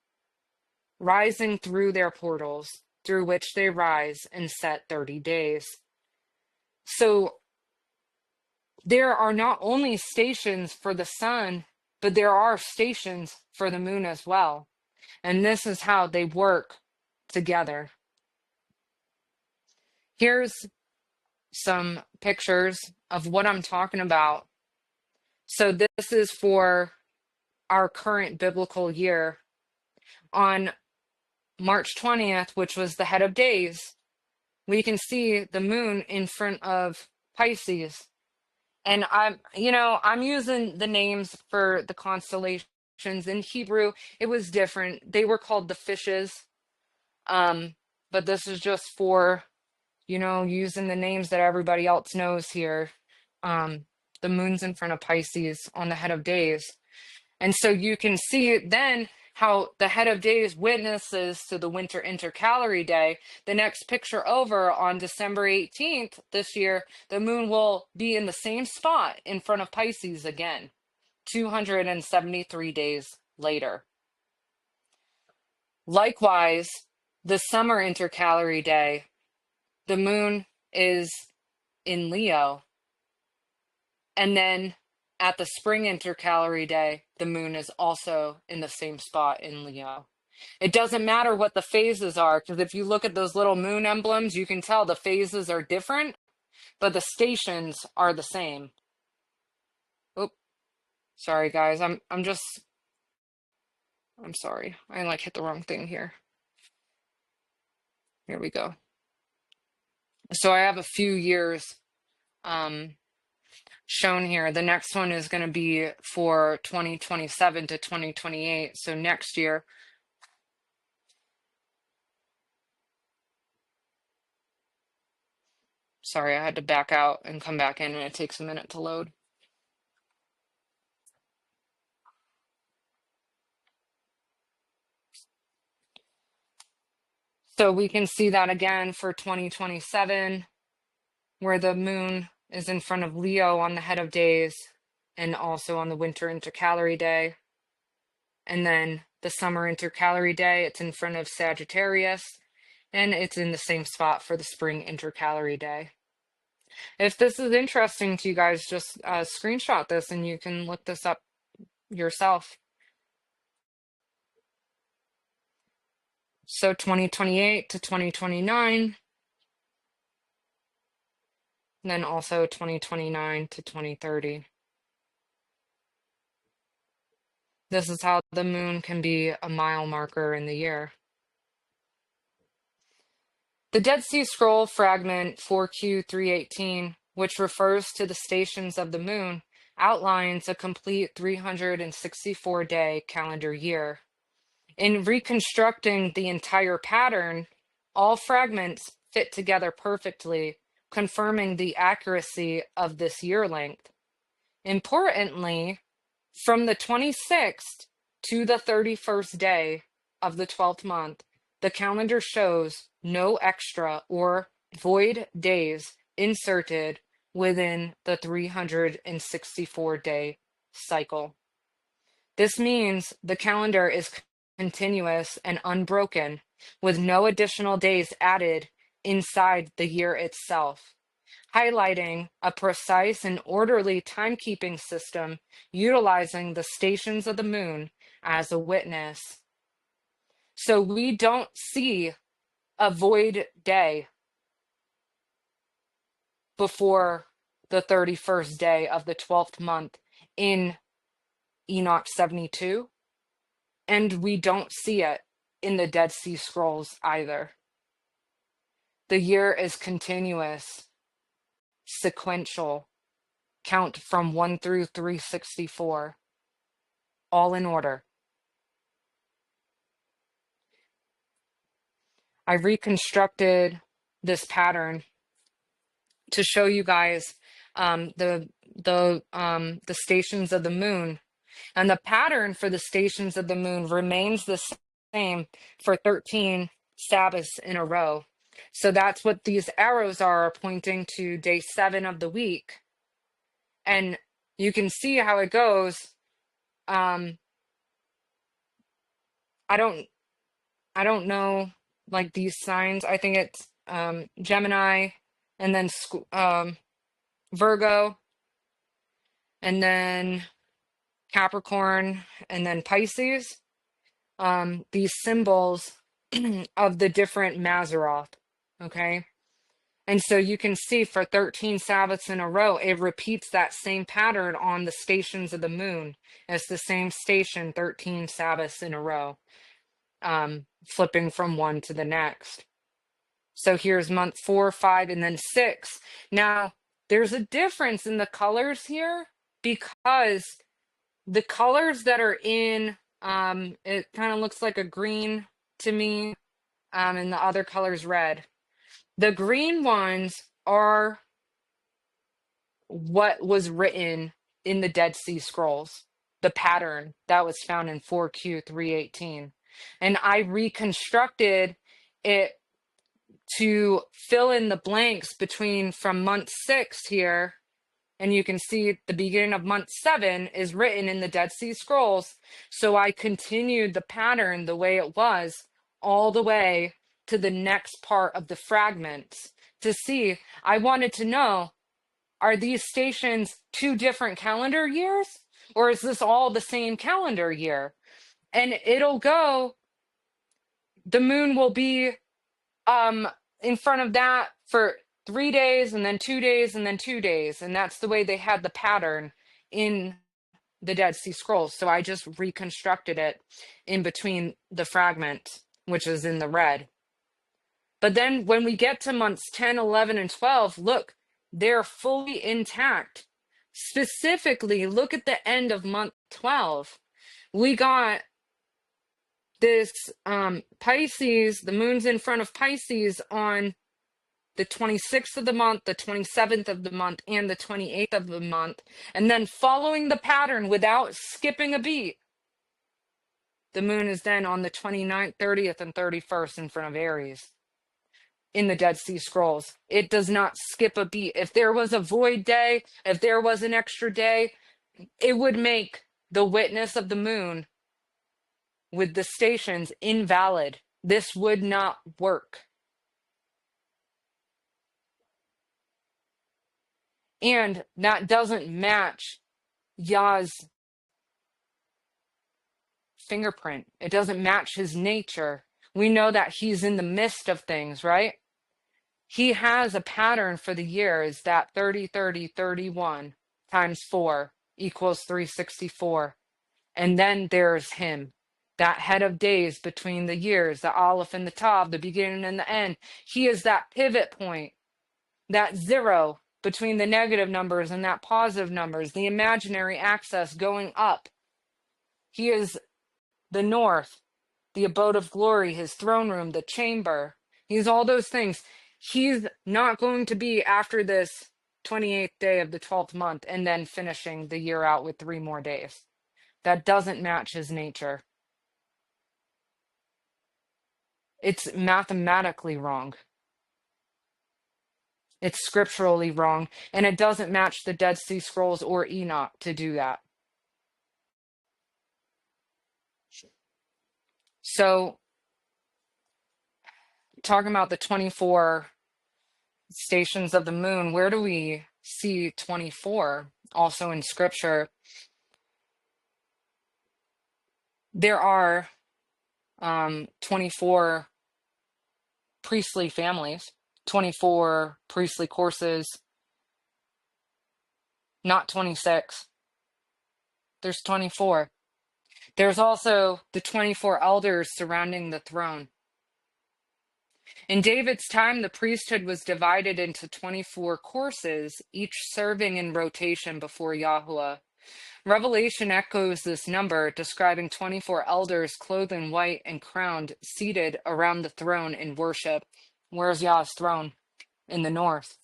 rising through their portals, through which they rise and set 30 days. So there are not only stations for the sun, but there are stations for the moon as well. And this is how they work together. Here's some pictures of what I'm talking about. So this is for our current biblical year. On March 20th, which was the head of days, we can see the moon in front of Pisces. And I'm using the names for the constellations. In Hebrew, it was different. They were called the fishes. But this is just for, using the names that everybody else knows here. The moon's in front of Pisces on the head of days. And so you can see then how the head of days witnesses to the winter intercalary day. The next picture over on December 18th this year, the moon will be in the same spot in front of Pisces again, 273 days later. Likewise, the summer intercalary day, the moon is in Leo. And then at the spring intercalary day, the moon is also in the same spot in Leo. It doesn't matter what the phases are, because if you look at those little moon emblems, you can tell the phases are different, but the stations are the same. Oop, sorry guys, I'm sorry. I hit the wrong thing here. Here we go. So I have a few years shown here. The next one is going to be for 2027 to 2028. So next year. Sorry, I had to back out and come back in, and it takes a minute to load. So we can see that again for 2027, where the moon is in front of Leo on the head of days and also on the winter intercalary day. And then the summer intercalary day, it's in front of Sagittarius, and it's in the same spot for the spring intercalary day. If this is interesting to you guys, just screenshot this and you can look this up yourself. So 2028 to 2029, and then also 2029 to 2030. This is how the moon can be a mile marker in the year. The Dead Sea Scroll fragment 4Q318, which refers to the stations of the moon, outlines a complete 364-day calendar year. In reconstructing the entire pattern, all fragments fit together perfectly, confirming the accuracy of this year length. Importantly, from the 26th to the 31st day of the 12th month, the calendar shows no extra or void days inserted within the 364-day cycle. This means the calendar is continuous and unbroken, with no additional days added inside the year itself, highlighting a precise and orderly timekeeping system utilizing the stations of the moon as a witness. So we don't see a void day before the 31st day of the 12th month in Enoch 72, and we don't see it in the Dead Sea Scrolls either. The year is continuous, sequential, count from 1 through 364, all in order. I reconstructed this pattern to show you guys the stations of the moon, and the pattern for the stations of the moon remains the same for 13 Sabbaths in a row. So that's what these arrows are pointing to, day 7 of the week. And you can see how it goes. I don't I don't know, like these signs. I think it's Gemini, and then Virgo, and then Capricorn, and then Pisces. These symbols of the different Maseroth. Okay. And so you can see for 13 Sabbaths in a row, it repeats that same pattern on the stations of the moon. It's the same station 13 Sabbaths in a row, flipping from one to the next. So here's month 4, 5, and then 6. Now, there's a difference in the colors here because the colors that are in, it kind of looks like a green to me, and the other color's red. The green ones are what was written in the Dead Sea Scrolls, the pattern that was found in 4Q 318. And I reconstructed it to fill in the blanks between from month 6 here. And you can see the beginning of month 7 is written in the Dead Sea Scrolls. So I continued the pattern the way it was all the way to the next part of the fragments to see. I wanted to know, are these stations 2 different calendar years, or is this all the same calendar year? And it'll go, the moon will be in front of that for 3 days, and then 2 days, and then 2 days. And that's the way they had the pattern in the Dead Sea Scrolls. So I just reconstructed it in between the fragment, which is in the red. But then when we get to months 10, 11, and 12, look, they're fully intact. Specifically, look at the end of month 12. We got this Pisces, the moon's in front of Pisces on the 26th of the month, the 27th of the month, and the 28th of the month. And then following the pattern without skipping a beat, the moon is then on the 29th, 30th, and 31st in front of Aries in the Dead Sea Scrolls. It does not skip a beat. If there was a void day, if there was an extra day, it would make the witness of the moon with the stations invalid. This would not work. And that doesn't match Yah's fingerprint. It doesn't match his nature. We know that he's in the midst of things, right? He has a pattern for the years that 30, 30, 31 times 4 equals 364. And then there's him, that head of days between the years, the Aleph and the Tav, the beginning and the end. He is that pivot point, that zero between the negative numbers and that positive numbers, the imaginary axis going up. He is the north, the abode of glory, his throne room, the chamber. He's all those things. He's not going to be after this 28th day of the 12th month and then finishing the year out with 3 more days. That doesn't match his nature. It's mathematically wrong. It's scripturally wrong, and it doesn't match the Dead Sea Scrolls or Enoch to do that. So, talking about the 24 stations of the moon, where do we see 24 also in scripture? There are 24 priestly families, 24 priestly courses, not 26. There's 24. There's also the 24 elders surrounding the throne. In David's time, the priesthood was divided into 24 courses, each serving in rotation before Yahuah. Revelation echoes this number, describing 24 elders clothed in white and crowned, seated around the throne in worship. Where's Yah's throne? In the north.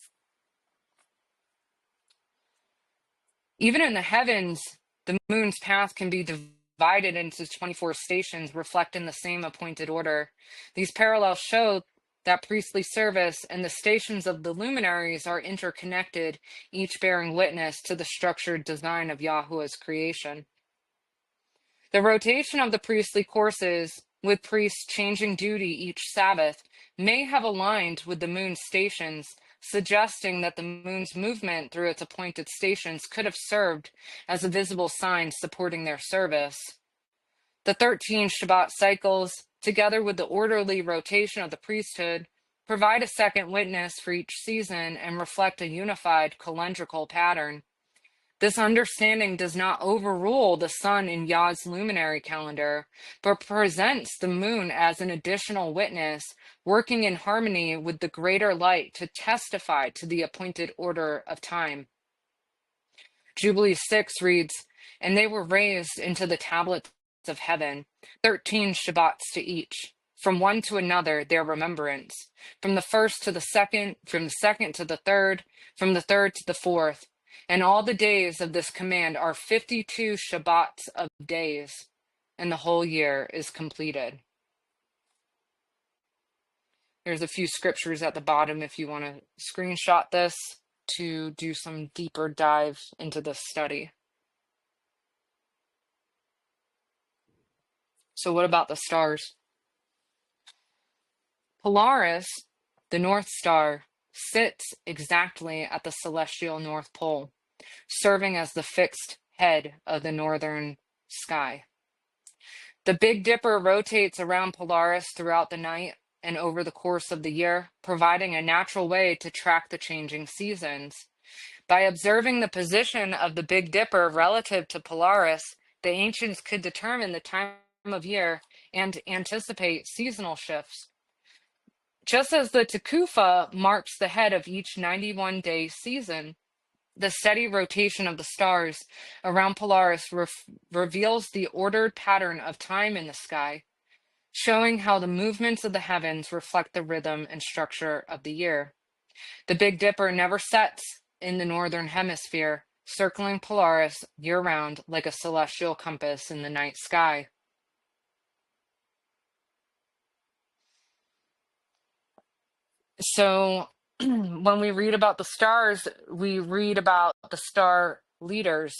Even in the heavens, the moon's path can be divided into 24 stations, reflecting the same appointed order. These parallels show that priestly service and the stations of the luminaries are interconnected, each bearing witness to the structured design of Yahuah's creation. The rotation of the priestly courses with priests changing duty each Sabbath, may have aligned with the moon's stations, suggesting that the moon's movement through its appointed stations could have served as a visible sign supporting their service. The 13 Shabbat cycles, together with the orderly rotation of the priesthood, provide a second witness for each season and reflect a unified calendrical pattern. This understanding does not overrule the sun in Yah's luminary calendar, but presents the moon as an additional witness, working in harmony with the greater light to testify to the appointed order of time. Jubilee 6 reads, "And they were raised into the tablets of heaven, 13 Shabbats to each, from one to another their remembrance, from the first to the second, from the second to the third, from the third to the fourth. And all the days of this command are 52 Shabbats of days, and the whole year is completed." There's a few scriptures at the bottom if you want to screenshot this to do some deeper dive into this study. So what about the stars? Polaris, the North Star, sits exactly at the celestial North Pole, serving as the fixed head of the northern sky. The Big Dipper rotates around Polaris throughout the night and over the course of the year, providing a natural way to track the changing seasons. By observing the position of the Big Dipper relative to Polaris, the ancients could determine the time of year and anticipate seasonal shifts. Just as the Tekufa marks the head of each 91-day season, the steady rotation of the stars around Polaris reveals the ordered pattern of time in the sky, showing how the movements of the heavens reflect the rhythm and structure of the year. The Big Dipper never sets in the northern hemisphere, circling Polaris year-round like a celestial compass in the night sky. So when we read about the stars, we read about the star leaders.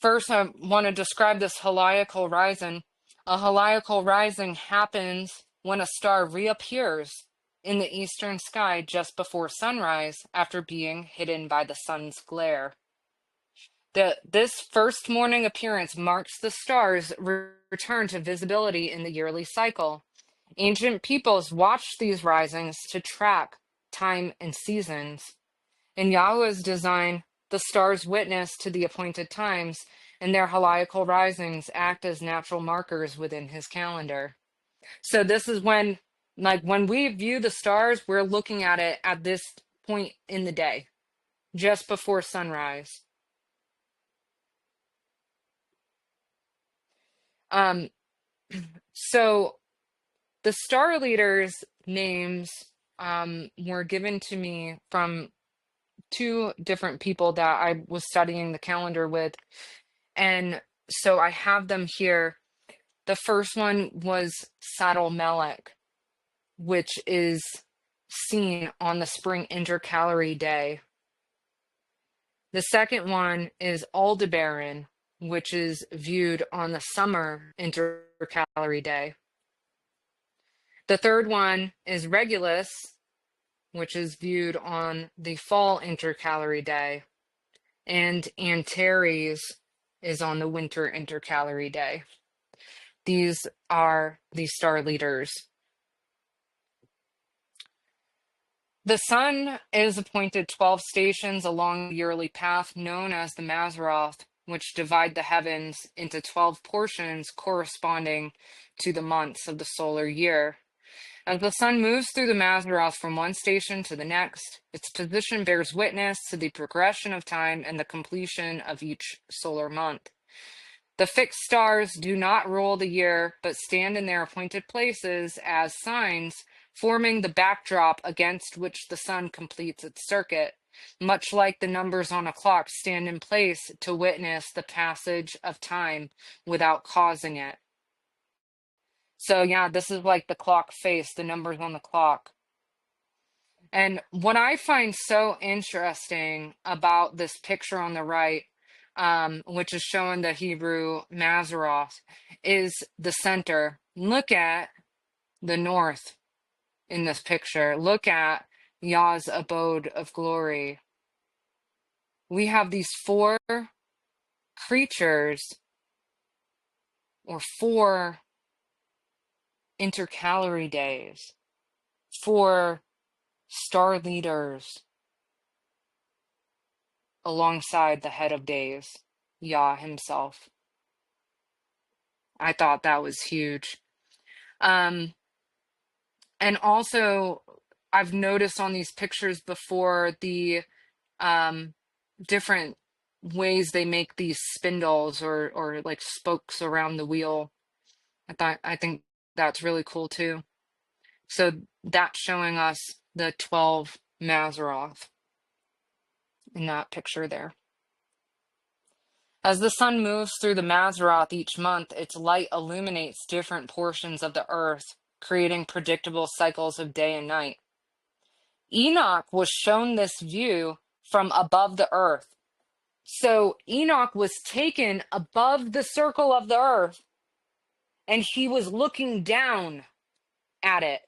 First, I want to describe this heliacal rising. A heliacal rising happens when a star reappears in the eastern sky just before sunrise after being hidden by the sun's glare. This first morning appearance marks the star's return to visibility in the yearly cycle. Ancient peoples watched these risings to track time and seasons. In Yahuah's design, the stars witness to the appointed times, and their heliacal risings act as natural markers within his calendar. So this is when we view the stars, we're looking at it at this point in the day, just before sunrise. So the star leaders' names were given to me from two different people that I was studying the calendar with. And so I have them here. The first one was Saddle Melech, which is seen on the spring intercalary day. The second one is Aldebaran, which is viewed on the summer intercalary day. The third one is Regulus, which is viewed on the fall intercalary day. And Antares is on the winter intercalary day. These are the star leaders. The sun is appointed 12 stations along the yearly path known as the Mazzaroth, which divide the heavens into 12 portions corresponding to the months of the solar year. As the sun moves through the Mazzaroth from one station to the next, its position bears witness to the progression of time and the completion of each solar month. The fixed stars do not rule the year, but stand in their appointed places as signs, forming the backdrop against which the sun completes its circuit, much like the numbers on a clock stand in place to witness the passage of time without causing it. So yeah, this is like the clock face, the numbers on the clock. And what I find so interesting about this picture on the right, which is showing the Hebrew Mazaroth, is the center. Look at the north in this picture. Look at Yah's abode of glory. We have these four creatures, or four intercalary days, four star leaders alongside the head of days, Yah himself. I thought that was huge. And also, I've noticed on these pictures before the different ways they make these spindles or like spokes around the wheel. I think that's really cool too. So that's showing us the 12 Mazaroth in that picture there. As the sun moves through the Mazaroth each month, its light illuminates different portions of the earth, creating predictable cycles of day and night. Enoch was shown this view from above the earth. So Enoch was taken above the circle of the earth, and he was looking down at it.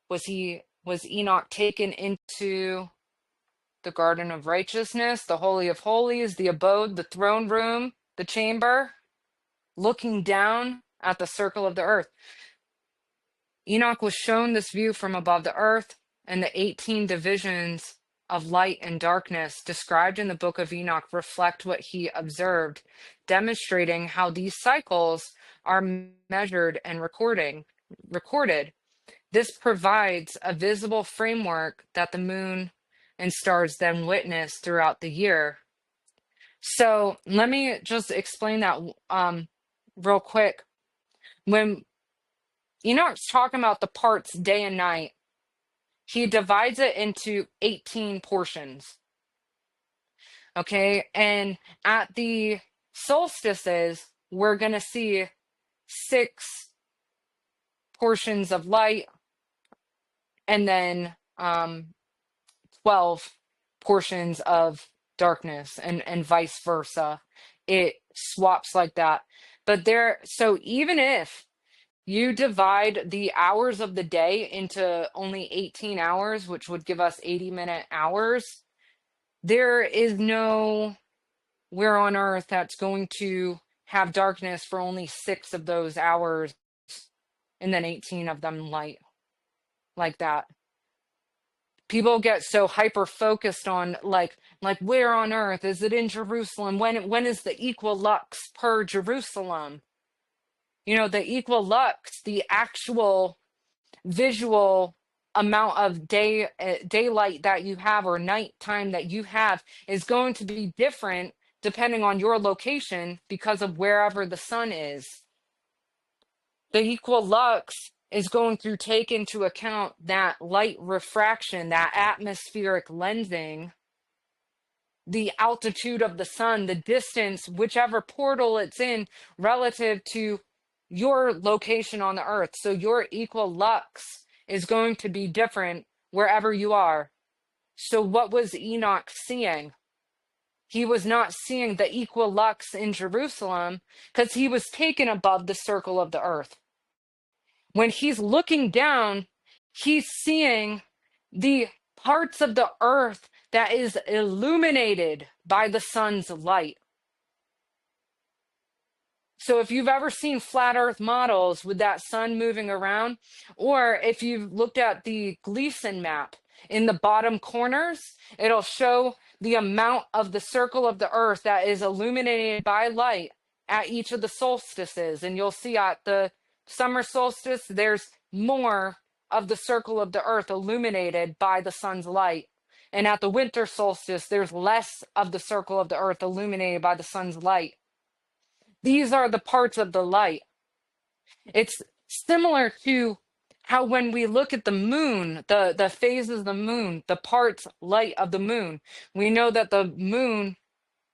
Was Enoch taken into the garden of righteousness, the holy of holies, the abode, the throne room, the chamber, looking down at the circle of the earth? Enoch was shown this view from above the earth, and the 18 divisions of light and darkness described in the book of Enoch reflect what he observed, demonstrating how these cycles are measured and recorded. This provides a visible framework that the moon and stars then witness throughout the year. So let me just explain that real quick. When Enoch's talking about the parts day and night, he divides it into 18 portions. Okay, and at the solstices, we're going to see 6 portions of light, and then 12 portions of darkness, and vice versa. It swaps like that. But so even if you divide the hours of the day into only 18 hours, which would give us 80-minute hours, there is nowhere on earth that's going to have darkness for only 6 of those hours and then 18 of them light like that. People get so hyper focused on like where on earth is it in Jerusalem? When is the equilux per Jerusalem? You know, the equilux, the actual visual amount of daylight that you have, or nighttime that you have, is going to be different depending on your location because of wherever the sun is. The equilux is going to take into account that light refraction, that atmospheric lensing, the altitude of the sun, the distance, whichever portal it's in relative to your location on the earth. So your equilux is going to be different wherever you are. So what was Enoch seeing? He was not seeing the equilux in Jerusalem because he was taken above the circle of the earth. When he's looking down, he's seeing the parts of the earth that is illuminated by the sun's light. So if you've ever seen flat earth models with that sun moving around, or if you've looked at the Gleason map, in the bottom corners, it'll show the amount of the circle of the earth that is illuminated by light at each of the solstices. And you'll see at the summer solstice, there's more of the circle of the earth illuminated by the sun's light. And at the winter solstice, there's less of the circle of the earth illuminated by the sun's light. These are the parts of the light. It's similar to how when we look at the moon, the phases of the moon, the parts light of the moon, we know that the moon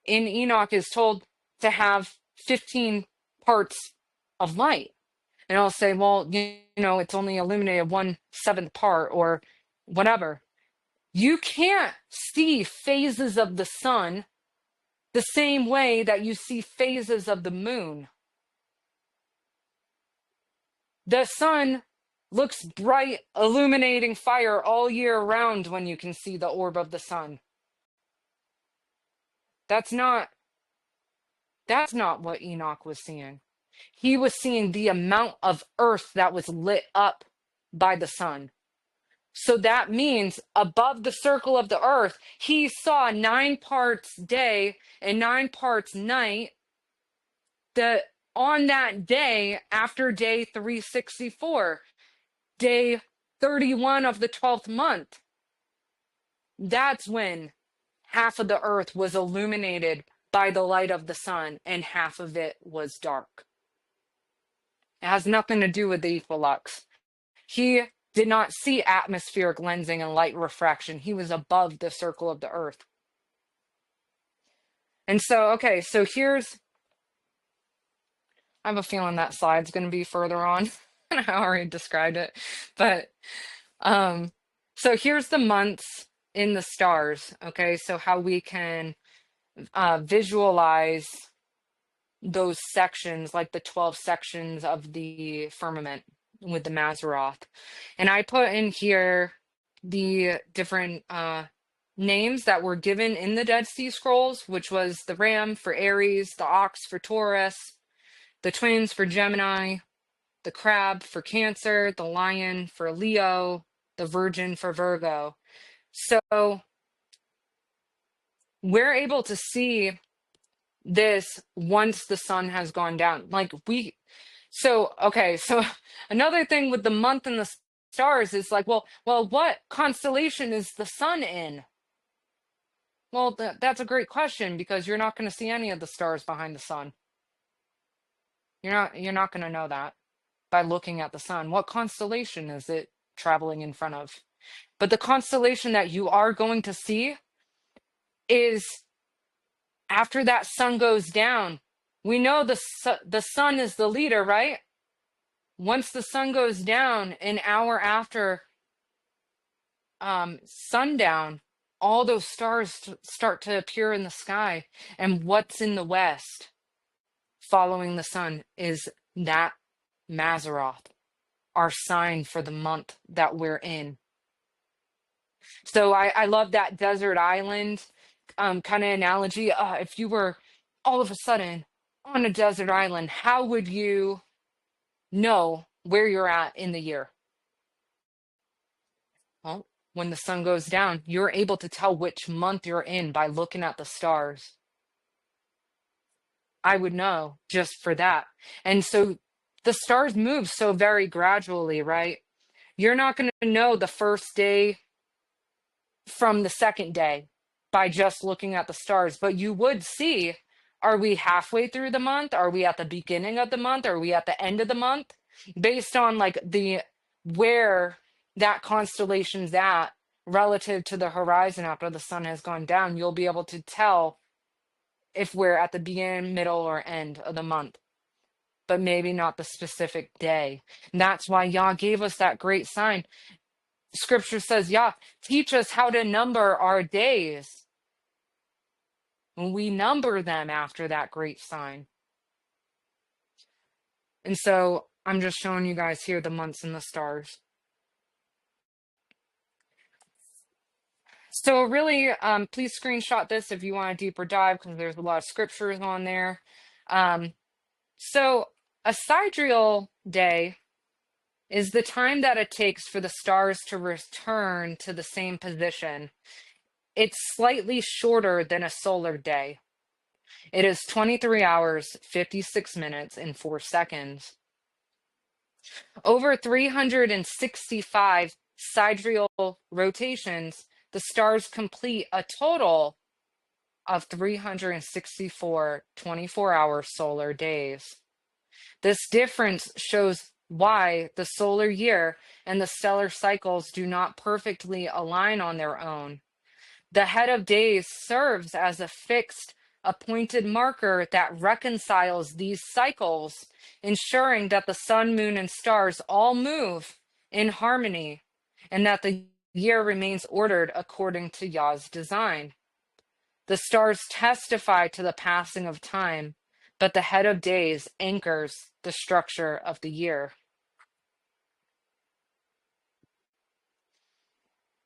in Enoch is told to have 15 parts of light. And I'll say, well, you know, it's only illuminated 1/7 part or whatever. You can't see phases of the sun the same way that you see phases of the moon. The sun looks bright, illuminating fire all year round when you can see the orb of the sun. That's not what Enoch was seeing. He was seeing the amount of earth that was lit up by the sun. So that means above the circle of the earth, he saw 9 parts day and 9 parts night. On that day, after day 364, day 31 of the 12th month, that's when half of the earth was illuminated by the light of the sun and half of it was dark. It has nothing to do with the equilux. He did not see atmospheric lensing and light refraction. He was above the circle of the earth. And so, okay, so I have a feeling that slide's going to be further on. I already described it. But, so here's the months in the stars, okay? So how we can visualize those sections, like the 12 sections of the firmament with the Mazzaroth. And I put in here the different names that were given in the Dead Sea Scrolls, which was the ram for Aries, the ox for Taurus, the twins for Gemini, the crab for Cancer, the lion for Leo, the virgin for Virgo. So we're able to see this once the sun has gone down. So another thing with the month and the stars is like, well, what constellation is the sun in? Well, that's a great question, because you're not going to see any of the stars behind the sun. You're not going to know that by looking at the sun. What constellation is it traveling in front of? But the constellation that you are going to see is after that sun goes down. We know the sun is the leader, right? Once the sun goes down, an hour after sundown, all those stars start to appear in the sky. And what's in the west following the sun is that Mazzaroth, our sign for the month that we're in. So I love that desert island kind of analogy. If you were all of a sudden on a desert island, how would you know where you're at in the year? Well, when the sun goes down, you're able to tell which month you're in by looking at the stars. I would know just for that. And so the stars move so very gradually, right? You're not going to know the first day from the second day by just looking at the stars, but you would see, are we halfway through the month? Are we at the beginning of the month? Are we at the end of the month? Based on like where that constellation's at relative to the horizon after the sun has gone down, you'll be able to tell if we're at the beginning, middle, or end of the month, but maybe not the specific day. And that's why Yah gave us that great sign. Scripture says, Yah, teach us how to number our days. When we number them after that great sign. And so I'm just showing you guys here the months and the stars. So really, please screenshot this if you want a deeper dive, because there's a lot of scriptures on there. So a sidereal day is the time that it takes for the stars to return to the same position. It's slightly shorter than a solar day. It is 23 hours, 56 minutes, and 4 seconds. Over 365 sidereal rotations, the stars complete a total of 364 24-hour solar days. This difference shows why the solar year and the stellar cycles do not perfectly align on their own. The head of days serves as a fixed, appointed marker that reconciles these cycles, ensuring that the sun, moon, and stars all move in harmony, and that the year remains ordered according to Yah's design. The stars testify to the passing of time, but the head of days anchors the structure of the year.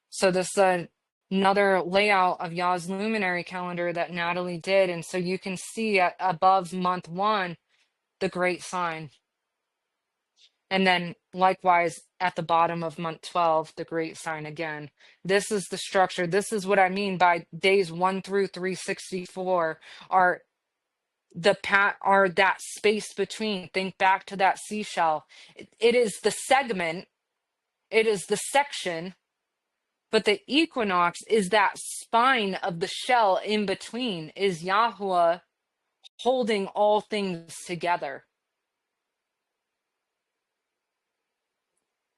So this is another layout of Yah's luminary calendar that Natalie did. And so you can see above month 1, the great sign. And then likewise at the bottom of month 12, the great sign again. This is the structure. This is what I mean by days 1 through 364 are that space between. Think back to that seashell. It is the segment, it is the section, but the equinox is that spine of the shell in between, is Yahuah holding all things together.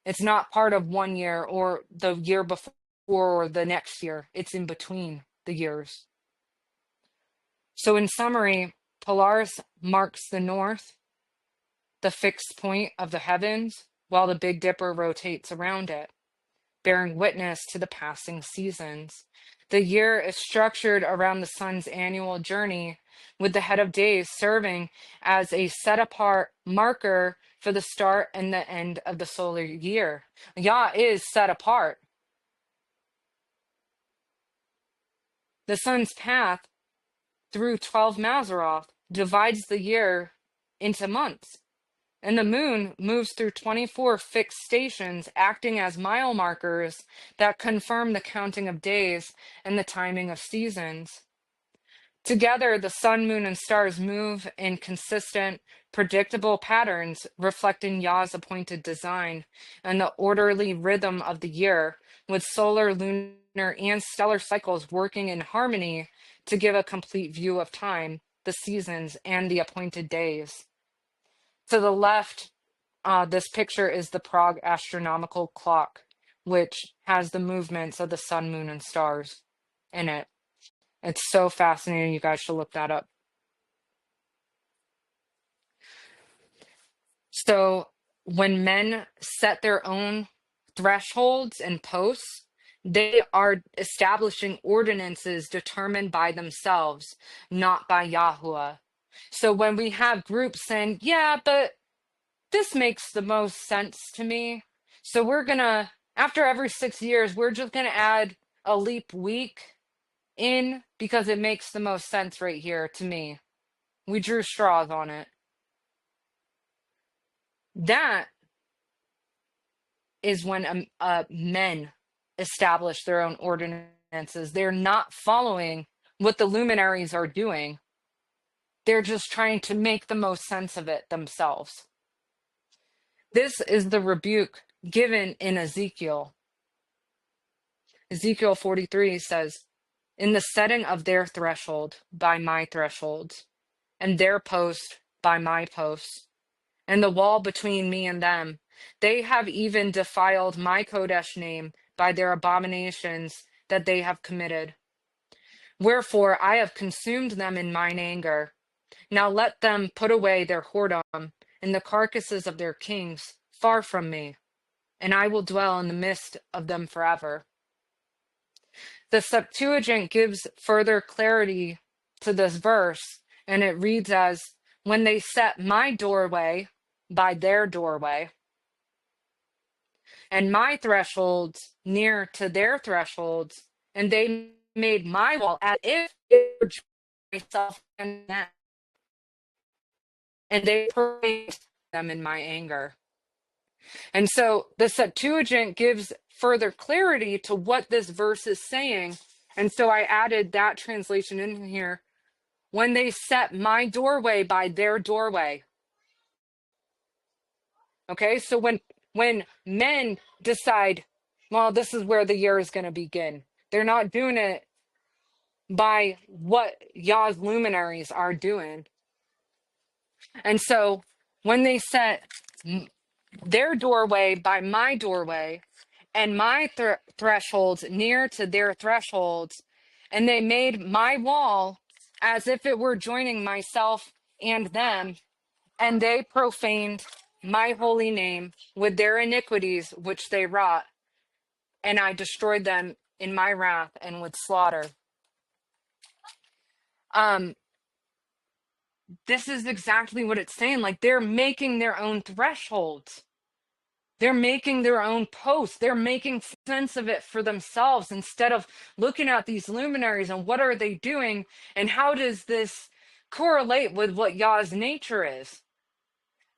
It's not part of 1 year or the year before or the next year. It's in between the years. So in summary, Polaris marks the north, the fixed point of the heavens, while the Big Dipper rotates around it, bearing witness to the passing seasons. The year is structured around the sun's annual journey, with the head of days serving as a set-apart marker for the start and the end of the solar year. Yah is set apart. The sun's path through 12 Mazaroth divides the year into months, and the moon moves through 24 fixed stations, acting as mile markers that confirm the counting of days and the timing of seasons. Together, the sun, moon, and stars move in consistent, predictable patterns, reflecting Yah's appointed design and the orderly rhythm of the year, with solar, lunar, and stellar cycles working in harmony to give a complete view of time, the seasons, and the appointed days. To the left, this picture is the Prague astronomical clock, which has the movements of the sun, moon, and stars in it. It's so fascinating. You guys should look that up. So when men set their own thresholds and posts, they are establishing ordinances determined by themselves, not by Yahuah. So when we have groups saying, yeah, but this makes the most sense to me, so we're going to, after every 6 years, we're just going to add a leap week in because it makes the most sense right here to me. We drew straws on it. That is when men establish their own ordinances. They're not following what the luminaries are doing. They're just trying to make the most sense of it themselves. This is the rebuke given in Ezekiel. Ezekiel 43 says, in the setting of their threshold by my thresholds, and their post by my posts, and the wall between me and them, they have even defiled my Kodesh name by their abominations that they have committed. Wherefore I have consumed them in mine anger. Now let them put away their whoredom and the carcasses of their kings far from me, and I will dwell in the midst of them forever. The Septuagint gives further clarity to this verse, and it reads as, when they set my doorway by their doorway, and my thresholds near to their thresholds, and they made my wall as if it were myself and them, and they praised them in my anger. And so the Septuagint gives further clarity to what this verse is saying. And so I added that translation in here. When they set my doorway by their doorway. Okay, so when men decide, well, this is where the year is going to begin, they're not doing it by what Yah's luminaries are doing. And so when they set their doorway by my doorway, and my thresholds near to their thresholds, and they made my wall as if it were joining myself and them, and they profaned my holy name with their iniquities which they wrought. and I destroyed them in my wrath and with slaughter. This is exactly what it's saying. Like, they're making their own thresholds. They're making their own posts. They're making sense of it for themselves instead of looking at these luminaries and what are they doing and how does this correlate with what Yah's nature is.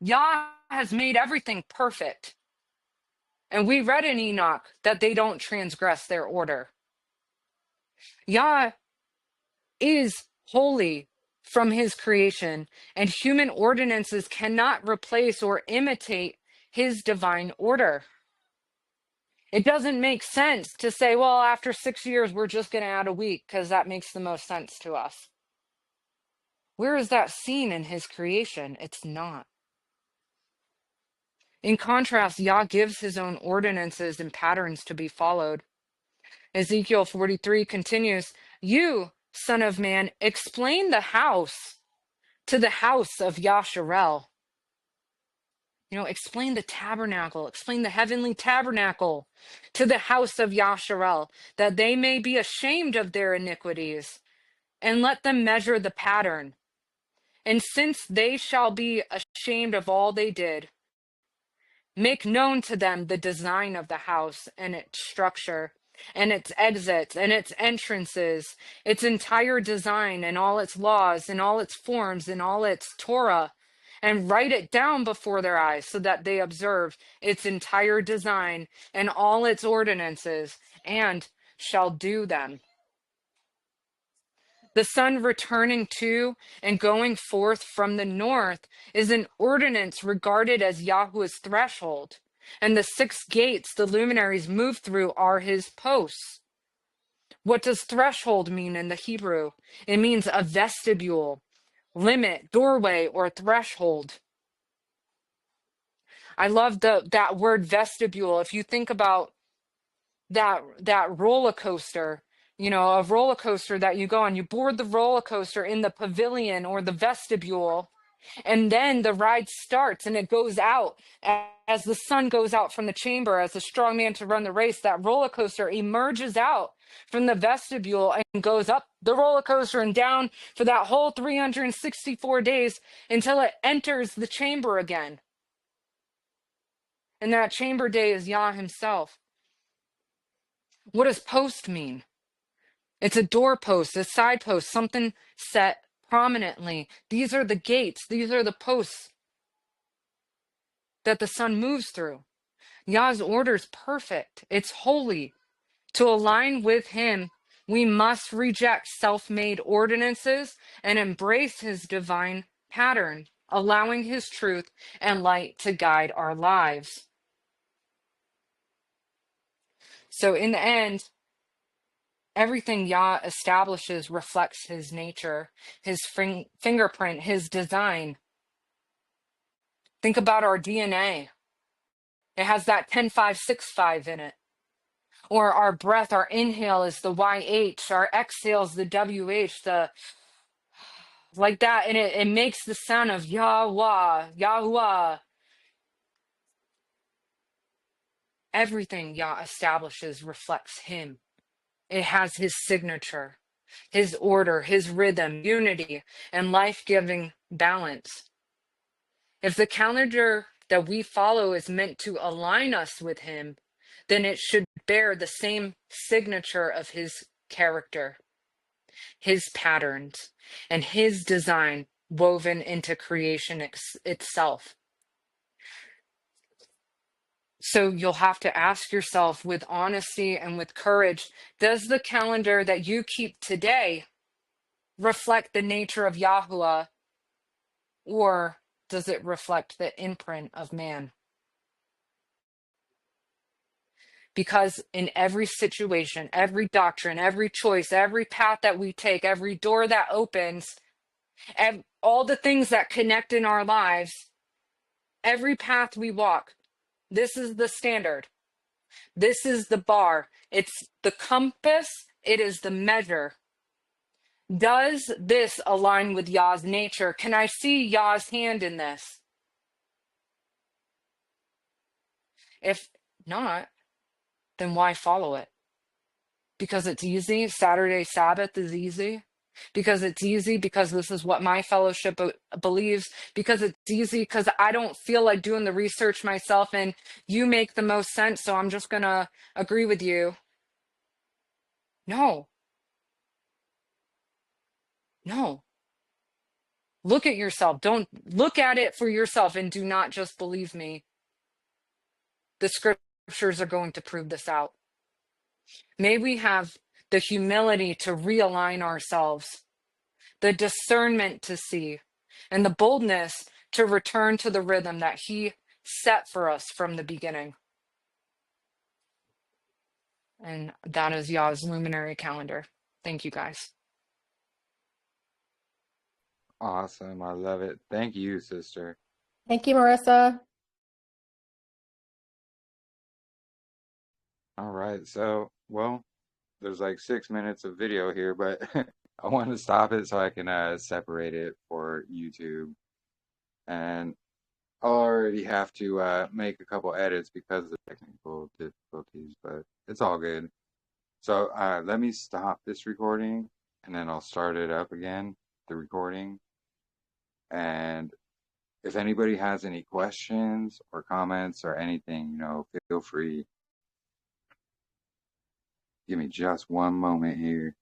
Yah has made everything perfect. And we read in Enoch that they don't transgress their order. Yah is holy from his creation, and human ordinances cannot replace or imitate his divine order. It doesn't make sense to say, well, after 6 years, we're just going to add a week because that makes the most sense to us. Where is that seen in his creation? It's not. In contrast, Yah gives his own ordinances and patterns to be followed. Ezekiel 43 continues, "You, son of man, explain the house to the house of Yasharel." Explain the tabernacle, explain the heavenly tabernacle to the house of Yasharel, that they may be ashamed of their iniquities, and let them measure the pattern. And since they shall be ashamed of all they did, make known to them the design of the house and its structure, and its exits and its entrances, its entire design and all its laws and all its forms and all its Torah, and write it down before their eyes so that they observe its entire design and all its ordinances and shall do them. The sun returning to and going forth from the north is an ordinance regarded as Yahuah's threshold, and the 6 gates the luminaries move through are his posts. What does threshold mean in the Hebrew? It means a vestibule, limit, doorway, or threshold. I love that word vestibule. If you think about that roller coaster, a roller coaster that you go on, you board the roller coaster in the pavilion or the vestibule, and then the ride starts and it goes out. As the sun goes out from the chamber, as a strong man to run the race, that roller coaster emerges out from the vestibule and goes up the roller coaster and down for that whole 364 days until it enters the chamber again. And that chamber day is Yah himself. What does post mean? It's a doorpost, a side post, something set prominently. These are the gates. These are the posts that the sun moves through. Yah's order is perfect. It's holy. To align with him, we must reject self-made ordinances and embrace his divine pattern, allowing his truth and light to guide our lives. So in the end, everything Yah establishes reflects his nature, his fingerprint, his design. Think about our DNA. It has that 10-5-6-5 in it. Or our breath, our inhale is the YH, our exhale is the WH, like that. And it makes the sound of Yahuah, Yahuah. Everything Yah establishes reflects him. It has his signature, his order, his rhythm, unity, and life-giving balance. If the calendar that we follow is meant to align us with him, then it should bear the same signature of his character, his patterns, and his design woven into creation itself. So you'll have to ask yourself with honesty and with courage, does the calendar that you keep today reflect the nature of Yahuah, or does it reflect the imprint of man? Because in every situation, every doctrine, every choice, every path that we take, every door that opens, and all the things that connect in our lives, every path we walk, this is the standard. This is the bar. It's the compass. It is the measure. Does this align with Yah's nature? Can I see Yah's hand in this? If not, then why follow it? Because it's easy. Saturday Sabbath is easy. Because it's easy, because this is what my fellowship believes, because it's easy, because I don't feel like doing the research myself and you make the most sense, so I'm just going to agree with you. No. No. Look at yourself. Don't look at it for yourself and do not just believe me. The scriptures are going to prove this out. May we have the humility to realign ourselves, the discernment to see, and the boldness to return to the rhythm that he set for us from the beginning. And that is Yah's luminary calendar. Thank you, guys. Awesome. I love it. Thank you, sister. Thank you, Marissa. All right. So, well, there's like 6 minutes of video here, but I want to stop it so I can separate it for YouTube. And I'll already have to make a couple edits because of the technical difficulties, but it's all good. So let me stop this recording and then I'll start it up again, the recording. And if anybody has any questions or comments or anything, feel free. Give me just one moment here.